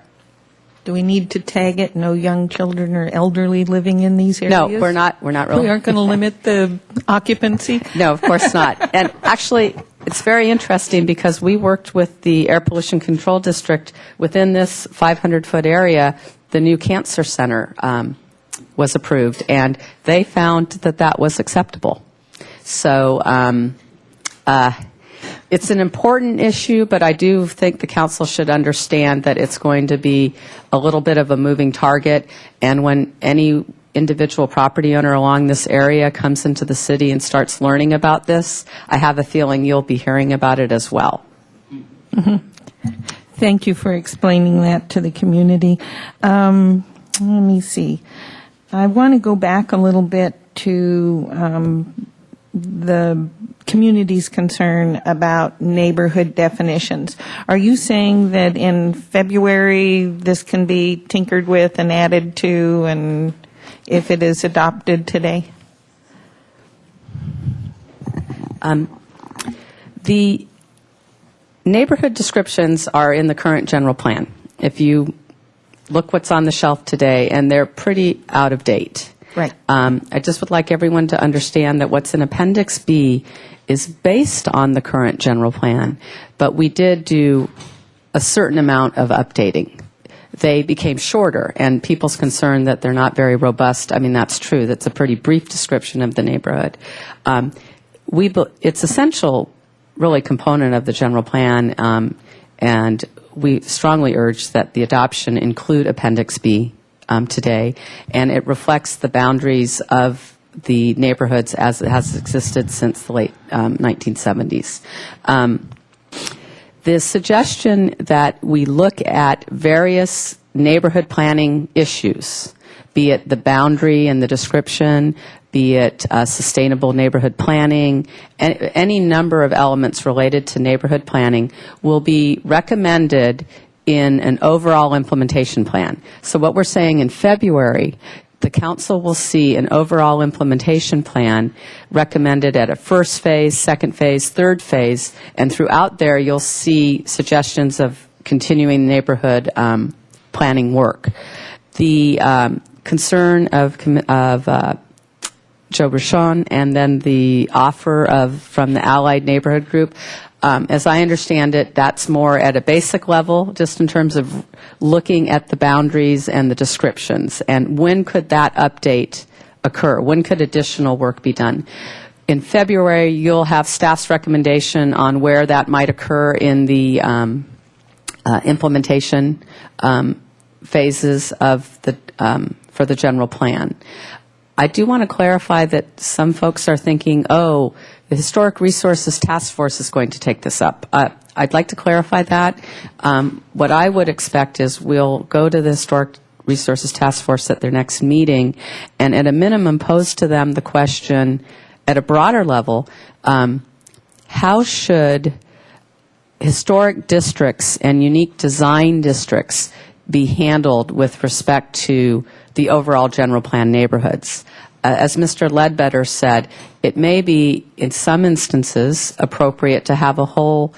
Do we need to tag it, no young children or elderly living in these areas?
No, we're not really.
We aren't going to limit the occupancy?
No, of course not. And actually, it's very interesting because we worked with the Air Pollution Control District within this 500-foot area. The new cancer center was approved, and they found that that was acceptable. So it's an important issue, but I do think the council should understand that it's going to be a little bit of a moving target, and when any individual property owner along this area comes into the city and starts learning about this, I have a feeling you'll be hearing about it as well.
Mm-hmm. Thank you for explaining that to the community. Let me see. I want to go back a little bit to the community's concern about neighborhood definitions. Are you saying that in February this can be tinkered with and added to, and if it is adopted today?
The neighborhood descriptions are in the current general plan. If you look what's on the shelf today, and they're pretty out of date.
Right.
I just would like everyone to understand that what's in Appendix B is based on the current general plan, but we did do a certain amount of updating. They became shorter, and people's concern that they're not very robust, I mean, that's true. That's a pretty brief description of the neighborhood. It's essential, really, component of the general plan, and we strongly urge that the adoption include Appendix B today, and it reflects the boundaries of the neighborhoods as it has existed since the late 1970s. The suggestion that we look at various neighborhood planning issues, be it the boundary and the description, be it sustainable neighborhood planning, any number of elements related to neighborhood planning will be recommended in an overall implementation plan. So what we're saying in February, the council will see an overall implementation plan recommended at a first phase, second phase, third phase, and throughout there you'll see suggestions of continuing neighborhood planning work. The concern of Joe Bruchon and then the offer from the Allied Neighborhood Group, as I understand it, that's more at a basic level, just in terms of looking at the boundaries and the descriptions. And when could that update occur? When could additional work be done? In February, you'll have staff's recommendation on where that might occur in the implementation phases of for the general plan. I do want to clarify that some folks are thinking, oh, the Historic Resources Task Force is going to take this up. I'd like to clarify that. What I would expect is we'll go to the Historic Resources Task Force at their next meeting and at a minimum pose to them the question at a broader level, how should historic districts and unique design districts be handled with respect to the overall general plan neighborhoods? As Mr. Ledbetter said, it may be, in some instances, appropriate to have a whole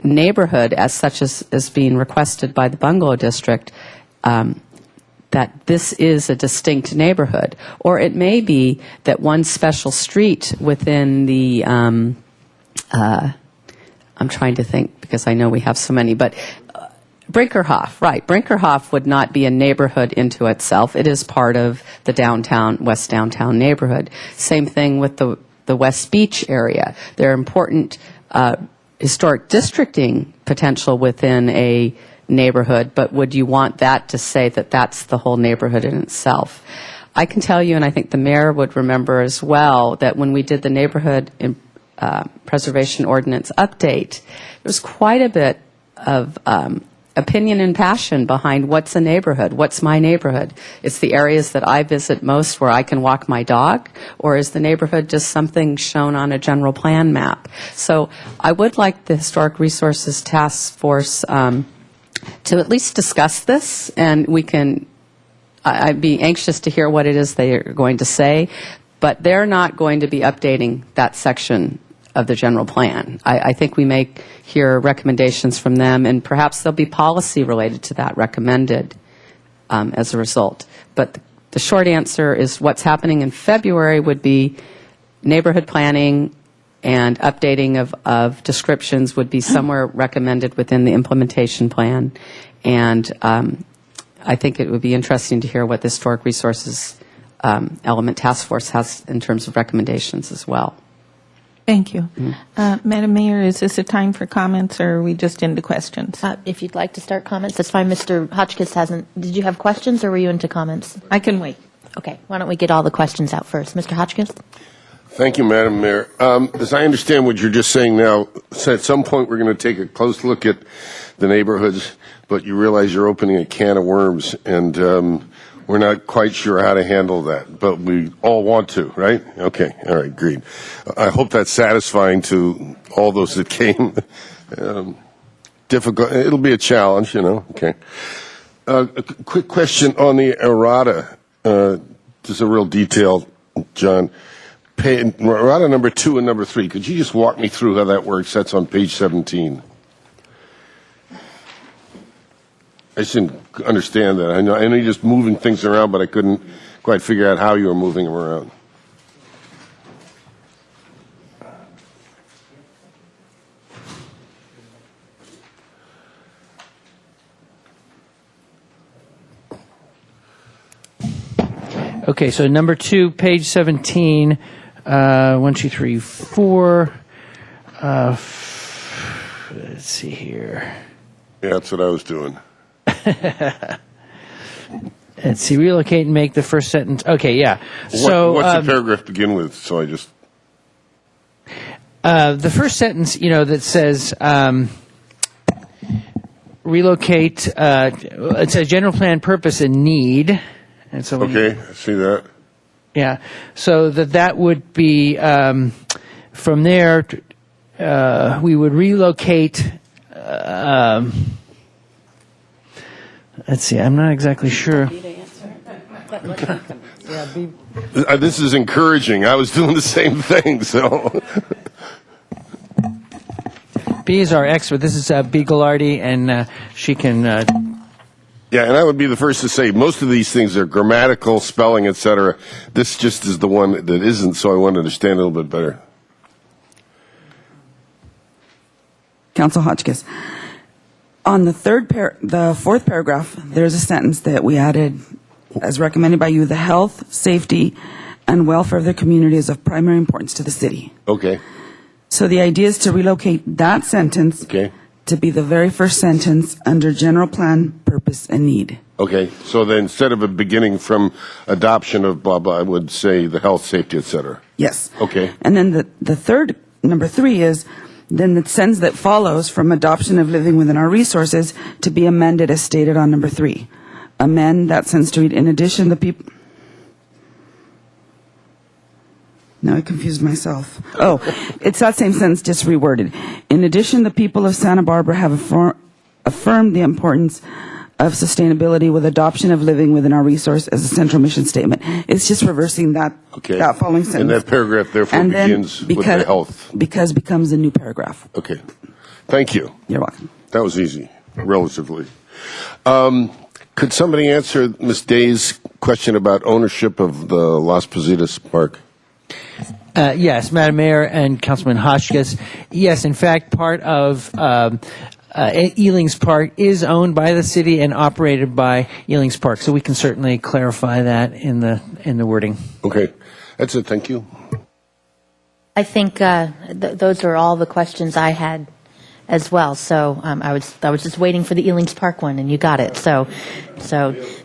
neighborhood, as such as being requested by the Bungalow District, that this is a distinct neighborhood. Or it may be that one special street within the, I'm trying to think because I know we have so many, but Brinkerhoff, right. Brinkerhoff would not be a neighborhood into itself. It is part of the West Downtown neighborhood. Same thing with the West Beach area. There are important historic districting potential within a neighborhood, but would you want that to say that that's the whole neighborhood in itself? I can tell you, and I think the mayor would remember as well, that when we did the neighborhood preservation ordinance update, there was quite a bit of opinion and passion behind what's a neighborhood, what's my neighborhood. It's the areas that I visit most where I can walk my dog, or is the neighborhood just something shown on a general plan map? So I would like the Historic Resources Task Force to at least discuss this, and we can, I'd be anxious to hear what it is they are going to say, but they're not going to be updating that section of the general plan. I think we may hear recommendations from them, and perhaps there'll be policy related to that recommended as a result. But the short answer is what's happening in February would be neighborhood planning and updating of descriptions would be somewhere recommended within the implementation plan. And I think it would be interesting to hear what the Historic Resources Element Task Force has in terms of recommendations as well.
Thank you. Madam Mayor, is this a time for comments, or are we just into questions?
If you'd like to start comments, that's fine. Mr. Hotchkiss hasn't. Did you have questions, or were you into comments?
I can wait.
Okay. Why don't we get all the questions out first? Mr. Hotchkiss?
Thank you, Madam Mayor. As I understand what you're just saying now, so at some point we're going to take a close look at the neighborhoods, but you realize you're opening a can of worms, and we're not quite sure how to handle that, but we all want to, right? Okay, all right, agreed. I hope that's satisfying to all those that came. Difficult, it'll be a challenge, okay. A quick question on the errata, just a real detail, John. Errata number 2 and number 3, could you just walk me through how that works? That's on page 17. I just didn't understand that. I know you're just moving things around, but I couldn't quite figure out how you were moving them around.
Okay, so number 2, page 17, 1, 2, 3, 4. Let's see here.
Yeah, that's what I was doing.
Let's see, relocate and make the first sentence. Okay, yeah. So
what's the paragraph begin with? So I just
the first sentence, that says relocate. It says general plan purpose and need. And so
okay, I see that.
Yeah, so that would be from there. We would relocate. Let's see, I'm not exactly sure.
This is encouraging. I was doing the same thing, so.
B is our expert. This is B. Gallardi, and she can.
Yeah, and I would be the first to say most of these things are grammatical, spelling, etc. This just is the one that isn't, so I want to understand a little bit better.
Council Hotchkiss. On the fourth paragraph, there's a sentence that we added as recommended by you: the health, safety, and welfare of the community is of primary importance to the city.
Okay.
So the idea is to relocate that sentence to be the very first sentence under general plan, purpose, and need.
Okay, so then instead of a beginning from adoption of blah, blah, I would say the health, safety, etc.
Yes.
Okay.
And then the third, number 3 is, then the sentence that follows from adoption of living within our resources to be amended as stated on number 3. Amend that sentence to read, in addition, the people... Now I confused myself. Oh, it's that same sentence, just reworded. In addition, the people of Santa Barbara have affirmed the importance of sustainability with adoption of living within our resource as a central mission statement. It's just reversing that following sentence.
And that paragraph therefore
and
begins with the health.
Because becomes a new paragraph.
Okay. Thank you.
You're welcome.
That was easy, relatively. Could somebody answer Ms. Day's question about ownership of the Las Positas Park?
Yes, Madam Mayor and Councilman Hotchkiss. Yes, in fact, part of Ealing's Park is owned by the city and operated by Ealing's Park, so we can certainly clarify that in the wording.
Okay, that's it. Thank you.
I think those are all the questions I had as well. So I was just waiting for the Ealings Park one, and you got it. So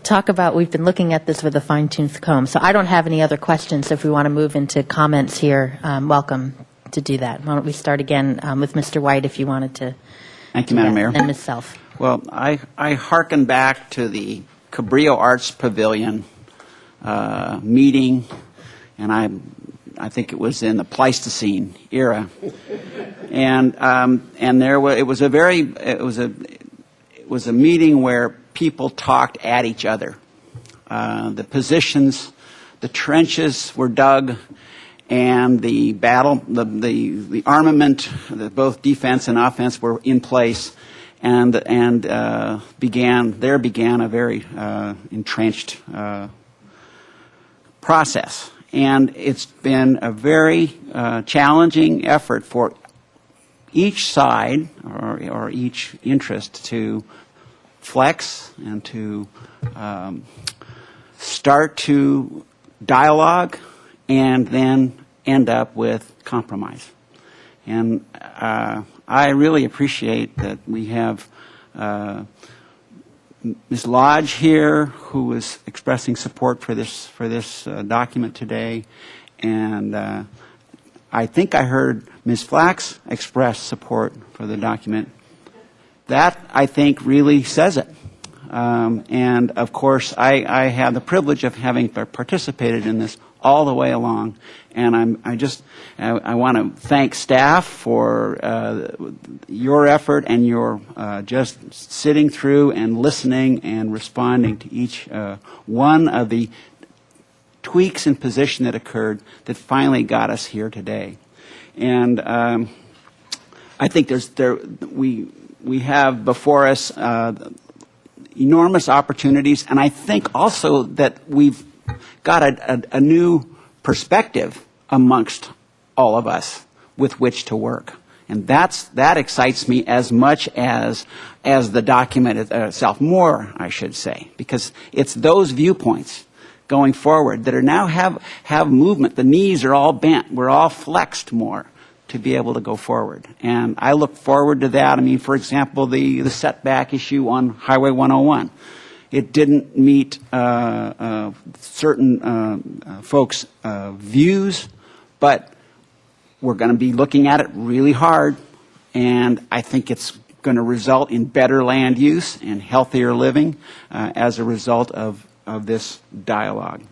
talk about, we've been looking at this with a fine-tooth comb. So I don't have any other questions. So if we want to move into comments here, welcome to do that. Why don't we start again with Mr. White, if you wanted to.
Thank you, Madam Mayor.
And Ms. Self.
Well, I hearken back to the Cabrillo Arts Pavilion meeting, and I think it was in the Pleistocene era, and it was a meeting where people talked at each other. The positions, the trenches were dug, and the battle, the armament, both defense and offense were in place, and began a very entrenched process. And it's been a very challenging effort for each side or each interest to flex and to start to dialogue and then end up with compromise. And I really appreciate that we have Ms. Lodge here, who is expressing support for this document today, and I think I heard Ms. Flax express support for the document. That, I think, really says it. And of course, I have the privilege of having participated in this all the way along, and I want to thank staff for your effort and your just sitting through and listening and responding to each one of the tweaks in position that occurred that finally got us here today. And I think we have before us enormous opportunities, and I think also that we've got a new perspective amongst all of us with which to work. And that excites me as much as the document itself, more, I should say, because it's those viewpoints going forward that are now have movement. The knees are all bent. We're all flexed more to be able to go forward. And I look forward to that. I mean, for example, the setback issue on Highway 101. It didn't meet certain folks' views, but we're going to be looking at it really hard, and I think it's going to result in better land use and healthier living as a result of this dialogue.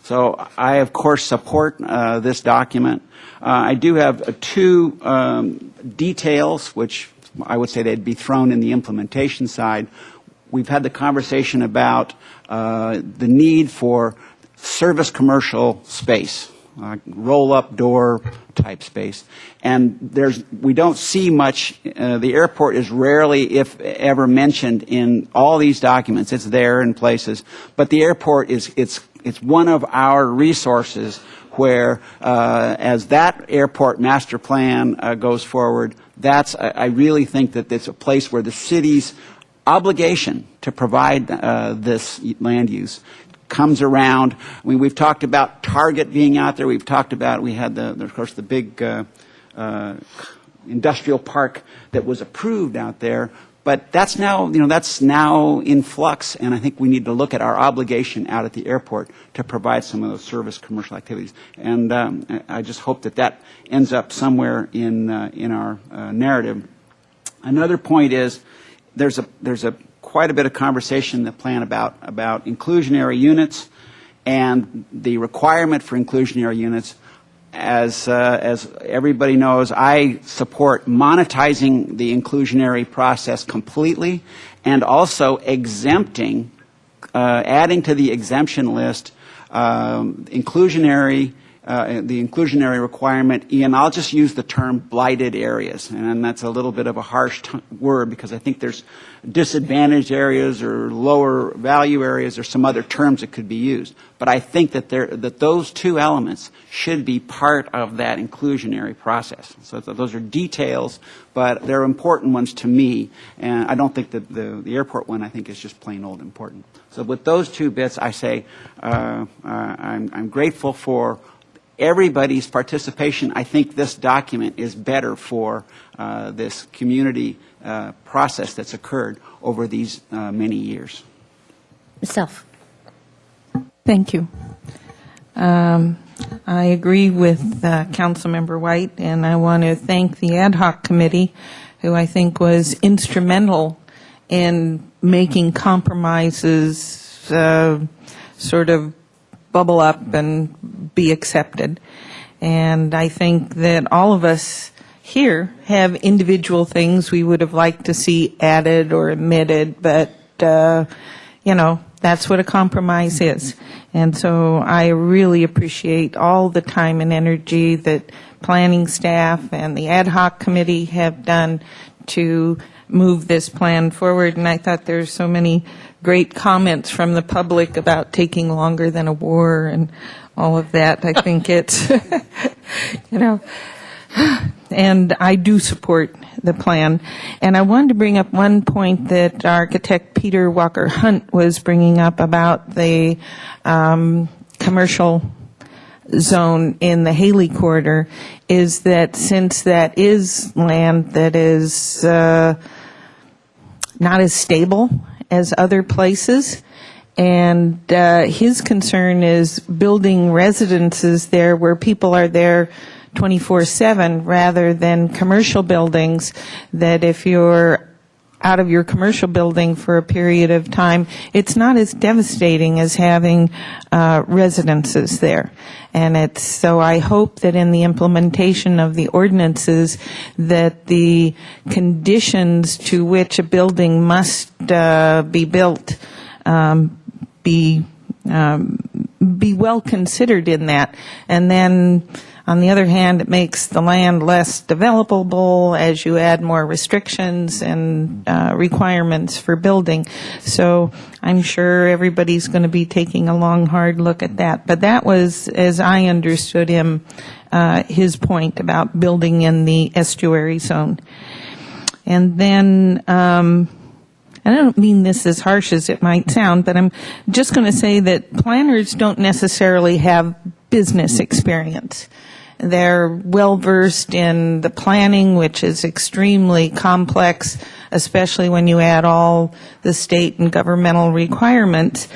So I, of course, support this document. I do have two details, which I would say they'd be thrown in the implementation side. We've had the conversation about the need for service commercial space, roll-up door type space. And we don't see much, the airport is rarely, if ever, mentioned in all these documents. It's there in places. But the airport it's one of our resources where, as that airport master plan goes forward, I really think that it's a place where the city's obligation to provide this land use comes around. I mean, we've talked about Target being out there. We've talked about, we had of course, the big industrial park that was approved out there. But that's now in flux, and I think we need to look at our obligation out at the airport to provide some of those service commercial activities. And I just hope that ends up somewhere in our narrative. Another point is, there's quite a bit of conversation in the plan about inclusionary units and the requirement for inclusionary units. As everybody knows, I support monetizing the inclusionary process completely, and also exempting, adding to the exemption list, the inclusionary requirement, and I'll just use the term blighted areas, and that's a little bit of a harsh word because I think there's disadvantaged areas or lower value areas or some other terms that could be used. But I think that those two elements should be part of that inclusionary process. So those are details, but they're important ones to me, and I don't think that the airport one, I think, is just plain old important. So with those two bits, I say I'm grateful for everybody's participation, I think this document is better for this community process that's occurred over these many years.
Ms. Self.
Thank you. I agree with Councilmember White, and I want to thank the ad hoc committee, who I think was instrumental in making compromises sort of bubble up and be accepted. And I think that all of us here have individual things we would have liked to see added or omitted, but, that's what a compromise is. And so I really appreciate all the time and energy that planning staff and the ad hoc committee have done to move this plan forward. And I thought there's so many great comments from the public about taking longer than a war and all of that. I think it's, and I do support the plan. And I wanted to bring up one point that architect Peter Walker Hunt was bringing up about the commercial zone in the Haley corridor, is that since that is land that is not as stable as other places, and his concern is building residences there where people are there 24/7 rather than commercial buildings, that if you're out of your commercial building for a period of time, it's not as devastating as having residences there. And so I hope that in the implementation of the ordinances that the conditions to which a building must be built be well considered in that. And then on the other hand, it makes the land less developable as you add more restrictions and requirements for building. So I'm sure everybody's going to be taking a long, hard look at that. But that was, as I understood him, his point about building in the estuary zone. And then, I don't mean this as harsh as it might sound, but I'm just going to say that planners don't necessarily have business experience. They're well-versed in the planning, which is extremely complex, especially when you add all the state and governmental requirements.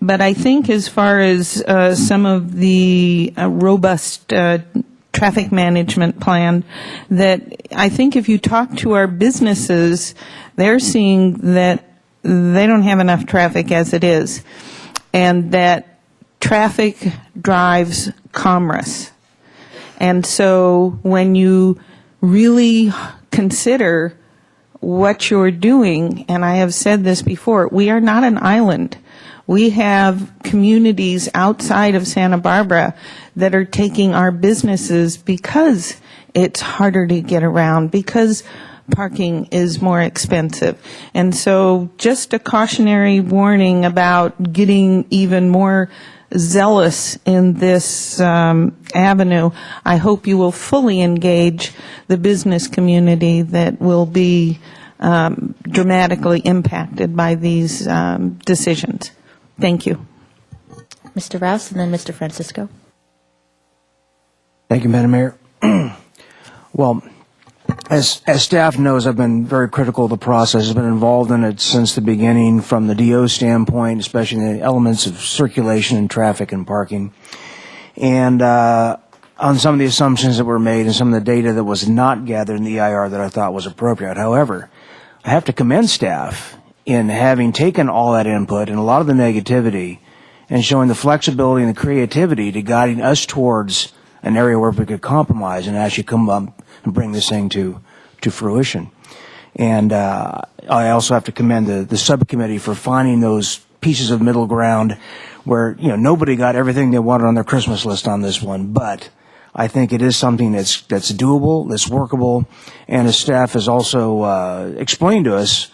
But I think as far as some of the robust traffic management plan, that I think if you talk to our businesses, they're seeing that they don't have enough traffic as it is, and that traffic drives commerce. And so when you really consider what you're doing, and I have said this before, we are not an island. We have communities outside of Santa Barbara that are taking our businesses because it's harder to get around, because parking is more expensive. And so just a cautionary warning about getting even more zealous in this avenue. I hope you will fully engage the business community that will be dramatically impacted by these decisions. Thank you.
Mr. Rouse and then Mr. Francisco.
Thank you, Madam Mayor. Well, as staff knows, I've been very critical of the process. I've been involved in it since the beginning from the DO standpoint, especially the elements of circulation and traffic and parking. And on some of the assumptions that were made and some of the data that was not gathered in the EIR that I thought was appropriate. However, I have to commend staff in having taken all that input and a lot of the negativity and showing the flexibility and the creativity to guiding us towards an area where we could compromise and actually come up and bring this thing to fruition. And I also have to commend the subcommittee for finding those pieces of middle ground where, nobody got everything they wanted on their Christmas list on this one, but I think it is something that's doable, that's workable, and as staff has also explained to us,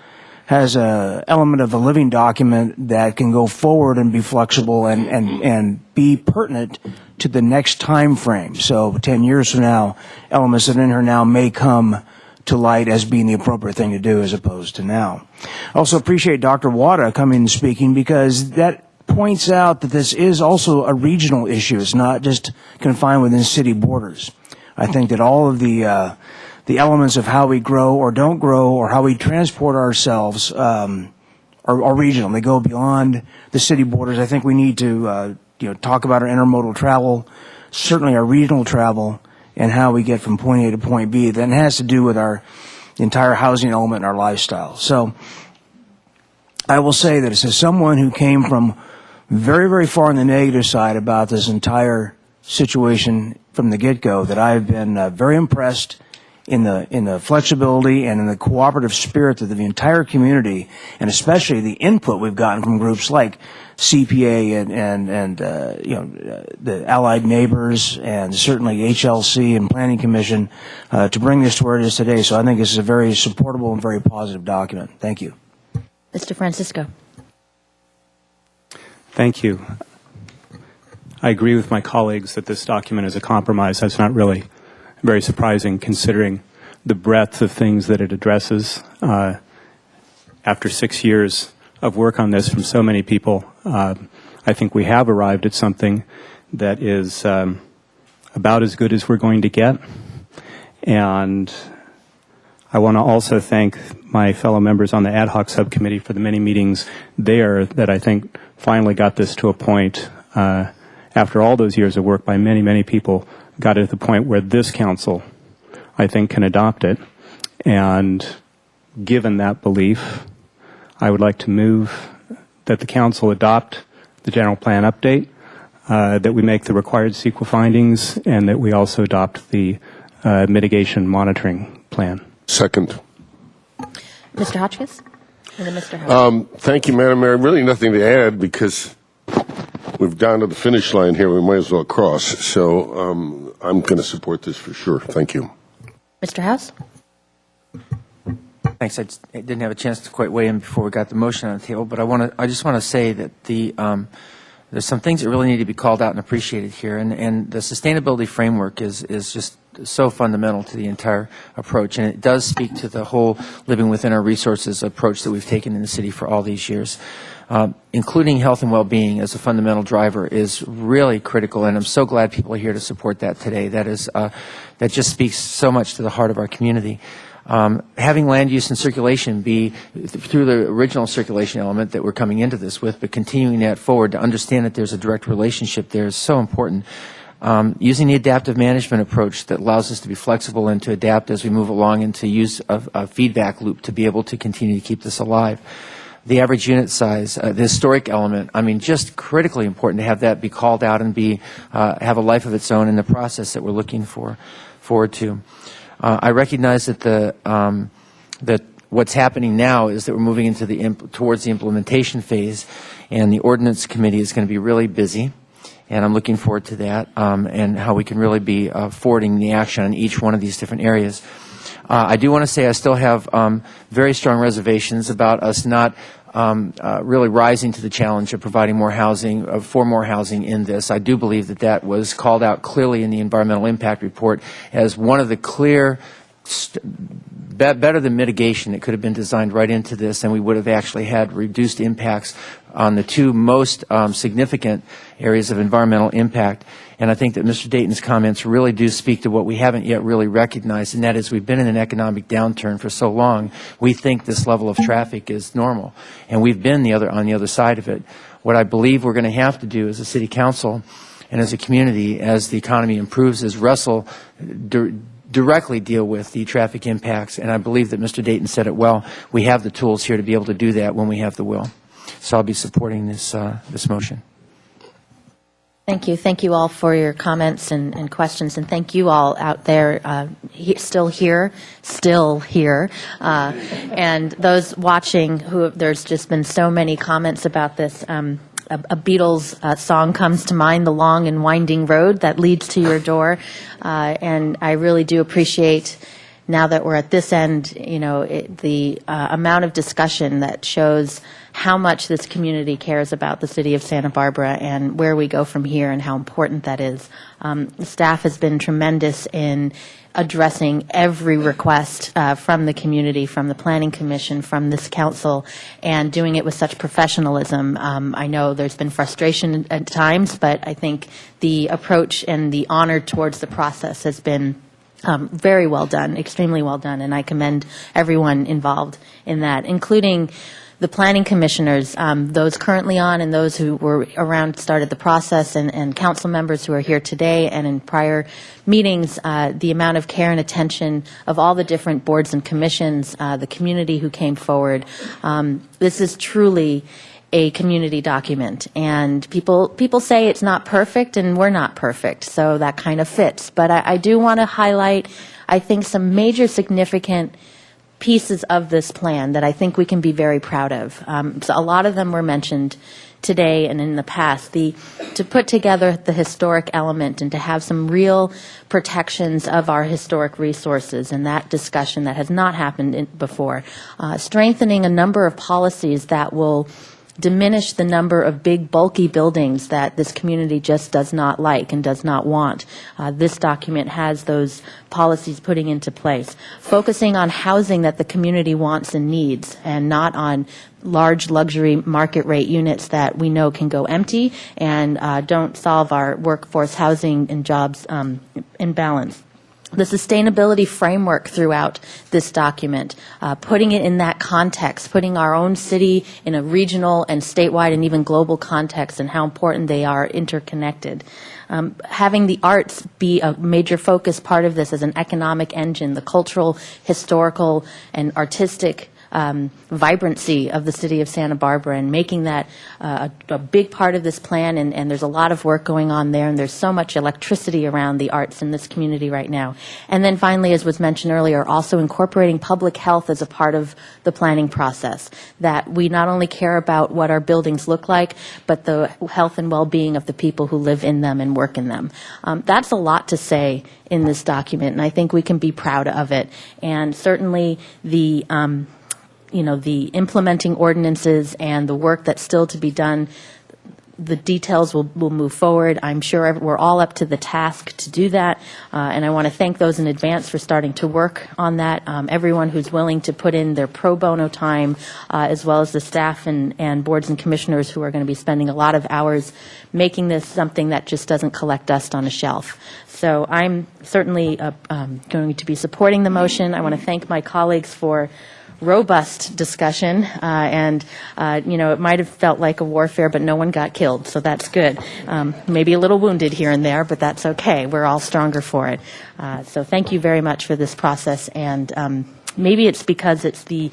has an element of a living document that can go forward and be flexible and be pertinent to the next time frame. So 10 years from now, elements that are in here now may come to light as being the appropriate thing to do as opposed to now. I also appreciate Dr. Wada coming and speaking, because that points out that this is also a regional issue. It's not just confined within city borders. I think that all of the elements of how we grow or don't grow or how we transport ourselves are regional. They go beyond the city borders. I think we need to talk about our intermodal travel, certainly our regional travel, and how we get from point A to point B. That has to do with our entire housing element and our lifestyle. So I will say that as someone who came from very, very far on the negative side about this entire situation from the get-go, that I've been very impressed in the flexibility and in the cooperative spirit of the entire community, and especially the input we've gotten from groups like CPA and the Allied Neighbors and certainly HLC and Planning Commission to bring this to where it is today. So I think this is a very supportable and very positive document. Thank you.
Mr. Francisco.
Thank you. I agree with my colleagues that this document is a compromise. That's not really very surprising considering the breadth of things that it addresses. After 6 years of work on this from so many people, I think we have arrived at something that is about as good as we're going to get. And I want to also thank my fellow members on the ad hoc subcommittee for the many meetings there that I think finally got this to a point, after all those years of work by many, many people, got it to the point where this council, I think, can adopt it. And given that belief, I would like to move that the council adopt the general plan update, that we make the required CEQA findings, and that we also adopt the mitigation monitoring plan.
Second.
Mr. Hotchkiss? And then Mr. Howard.
Thank you, Madam Mayor. Really nothing to add because we've gone to the finish line here. We might as well cross. So I'm going to support this for sure. Thank you.
Mr. House?
Thanks. I didn't have a chance to quite weigh in before we got the motion on the table, but I just want to say that there's some things that really need to be called out and appreciated here, and the sustainability framework is just so fundamental to the entire approach, and it does speak to the whole living within our resources approach that we've taken in the city for all these years. Including health and well-being as a fundamental driver is really critical, and I'm so glad people are here to support that today. That just speaks so much to the heart of our community. Having land use and circulation be through the original circulation element that we're coming into this with, but continuing that forward to understand that there's a direct relationship there is so important. Using the adaptive management approach that allows us to be flexible and to adapt as we move along and to use a feedback loop to be able to continue to keep this alive. The average unit size, the historic element, I mean, just critically important to have that be called out and have a life of its own in the process that we're looking forward to. I recognize that that what's happening now is that we're moving into towards the implementation phase, and the ordinance committee is going to be really busy, and I'm looking forward to that and how we can really be forwarding the action on each one of these different areas. I do want to say I still have very strong reservations about us not really rising to the challenge of providing more housing, for more housing in this. I do believe that that was called out clearly in the environmental impact report as one of the clear, better than mitigation that could have been designed right into this, and we would have actually had reduced impacts on the two most significant areas of environmental impact. And I think that Mr. Dayton's comments really do speak to what we haven't yet really recognized, and that is we've been in an economic downturn for so long, we think this level of traffic is normal, and we've been on the other side of it. What I believe we're going to have to do as a city council and as a community as the economy improves is directly deal with the traffic impacts, and I believe that Mr. Dayton said it well. We have the tools here to be able to do that when we have the will. So I'll be supporting this motion.
Thank you. Thank you all for your comments and questions, and thank you all out there still here, and those watching there's just been so many comments about this. A Beatles song comes to mind, The Long and Winding Road That Leads to Your Door, and I really do appreciate, now that we're at this end, the amount of discussion that shows how much this community cares about the city of Santa Barbara and where we go from here and how important that is. The staff has been tremendous in addressing every request from the community, from the Planning Commission, from this council, and doing it with such professionalism. I know there's been frustration at times, but I think the approach and the honor towards the process has been very well done, extremely well done, and I commend everyone involved in that, including the planning commissioners, those currently on and those who were around, started the process, and council members who are here today and in prior meetings, the amount of care and attention of all the different boards and commissions, the community who came forward. This is truly a community document, and people say it's not perfect, and we're not perfect, so that kind of fits. But I do want to highlight, I think, some major significant pieces of this plan that I think we can be very proud of. So a lot of them were mentioned today and in the past. To put together the historic element and to have some real protections of our historic resources, and that discussion that has not happened before. Strengthening a number of policies that will diminish the number of big, bulky buildings that this community just does not like and does not want. This document has those policies putting into place. Focusing on housing that the community wants and needs, and not on large luxury market rate units that we know can go empty and don't solve our workforce housing and jobs imbalance. The sustainability framework throughout this document, putting it in that context, putting our own city in a regional and statewide and even global context, and how important they are interconnected. Having the arts be a major focus part of this as an economic engine, the cultural, historical, and artistic vibrancy of the city of Santa Barbara, and making that a big part of this plan, and there's a lot of work going on there, and there's so much electricity around the arts in this community right now. And then finally, as was mentioned earlier, also incorporating public health as a part of the planning process, that we not only care about what our buildings look like, but the health and well-being of the people who live in them and work in them. That's a lot to say in this document, and I think we can be proud of it. And certainly the the implementing ordinances and the work that's still to be done, the details will move forward. I'm sure we're all up to the task to do that, and I want to thank those in advance for starting to work on that. Everyone who's willing to put in their pro bono time, as well as the staff and boards and commissioners who are going to be spending a lot of hours making this something that just doesn't collect dust on a shelf. So I'm certainly going to be supporting the motion. I want to thank my colleagues for robust discussion, and it might have felt like a warfare, but no one got killed, so that's good. Maybe a little wounded here and there, but that's okay. We're all stronger for it. So thank you very much for this process, and maybe it's because it's the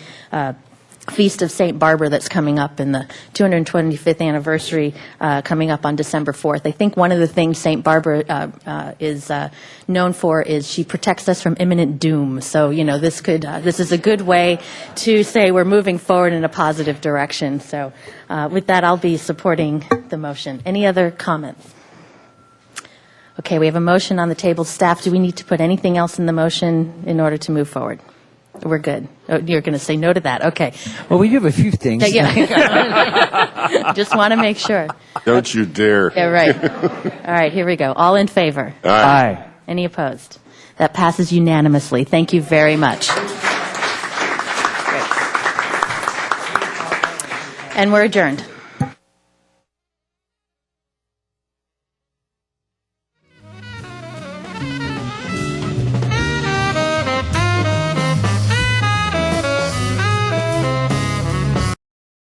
Feast of St. Barbara that's coming up, and the 225th anniversary coming up on December 4th. I think one of the things St. Barbara is known for is she protects us from imminent doom. So, this is a good way to say we're moving forward in a positive direction. So, with that, I'll be supporting the motion. Any other comments? Okay, we have a motion on the table. Staff, do we need to put anything else in the motion in order to move forward? We're good. Oh, you're going to say no to that. Okay.
Well, we do have a few things.
Yeah. Just want to make sure.
Don't you dare.
Yeah, right. All right, here we go. All in favor?
Aye.
Any opposed? That passes unanimously. Thank you very much. Great. And we're adjourned.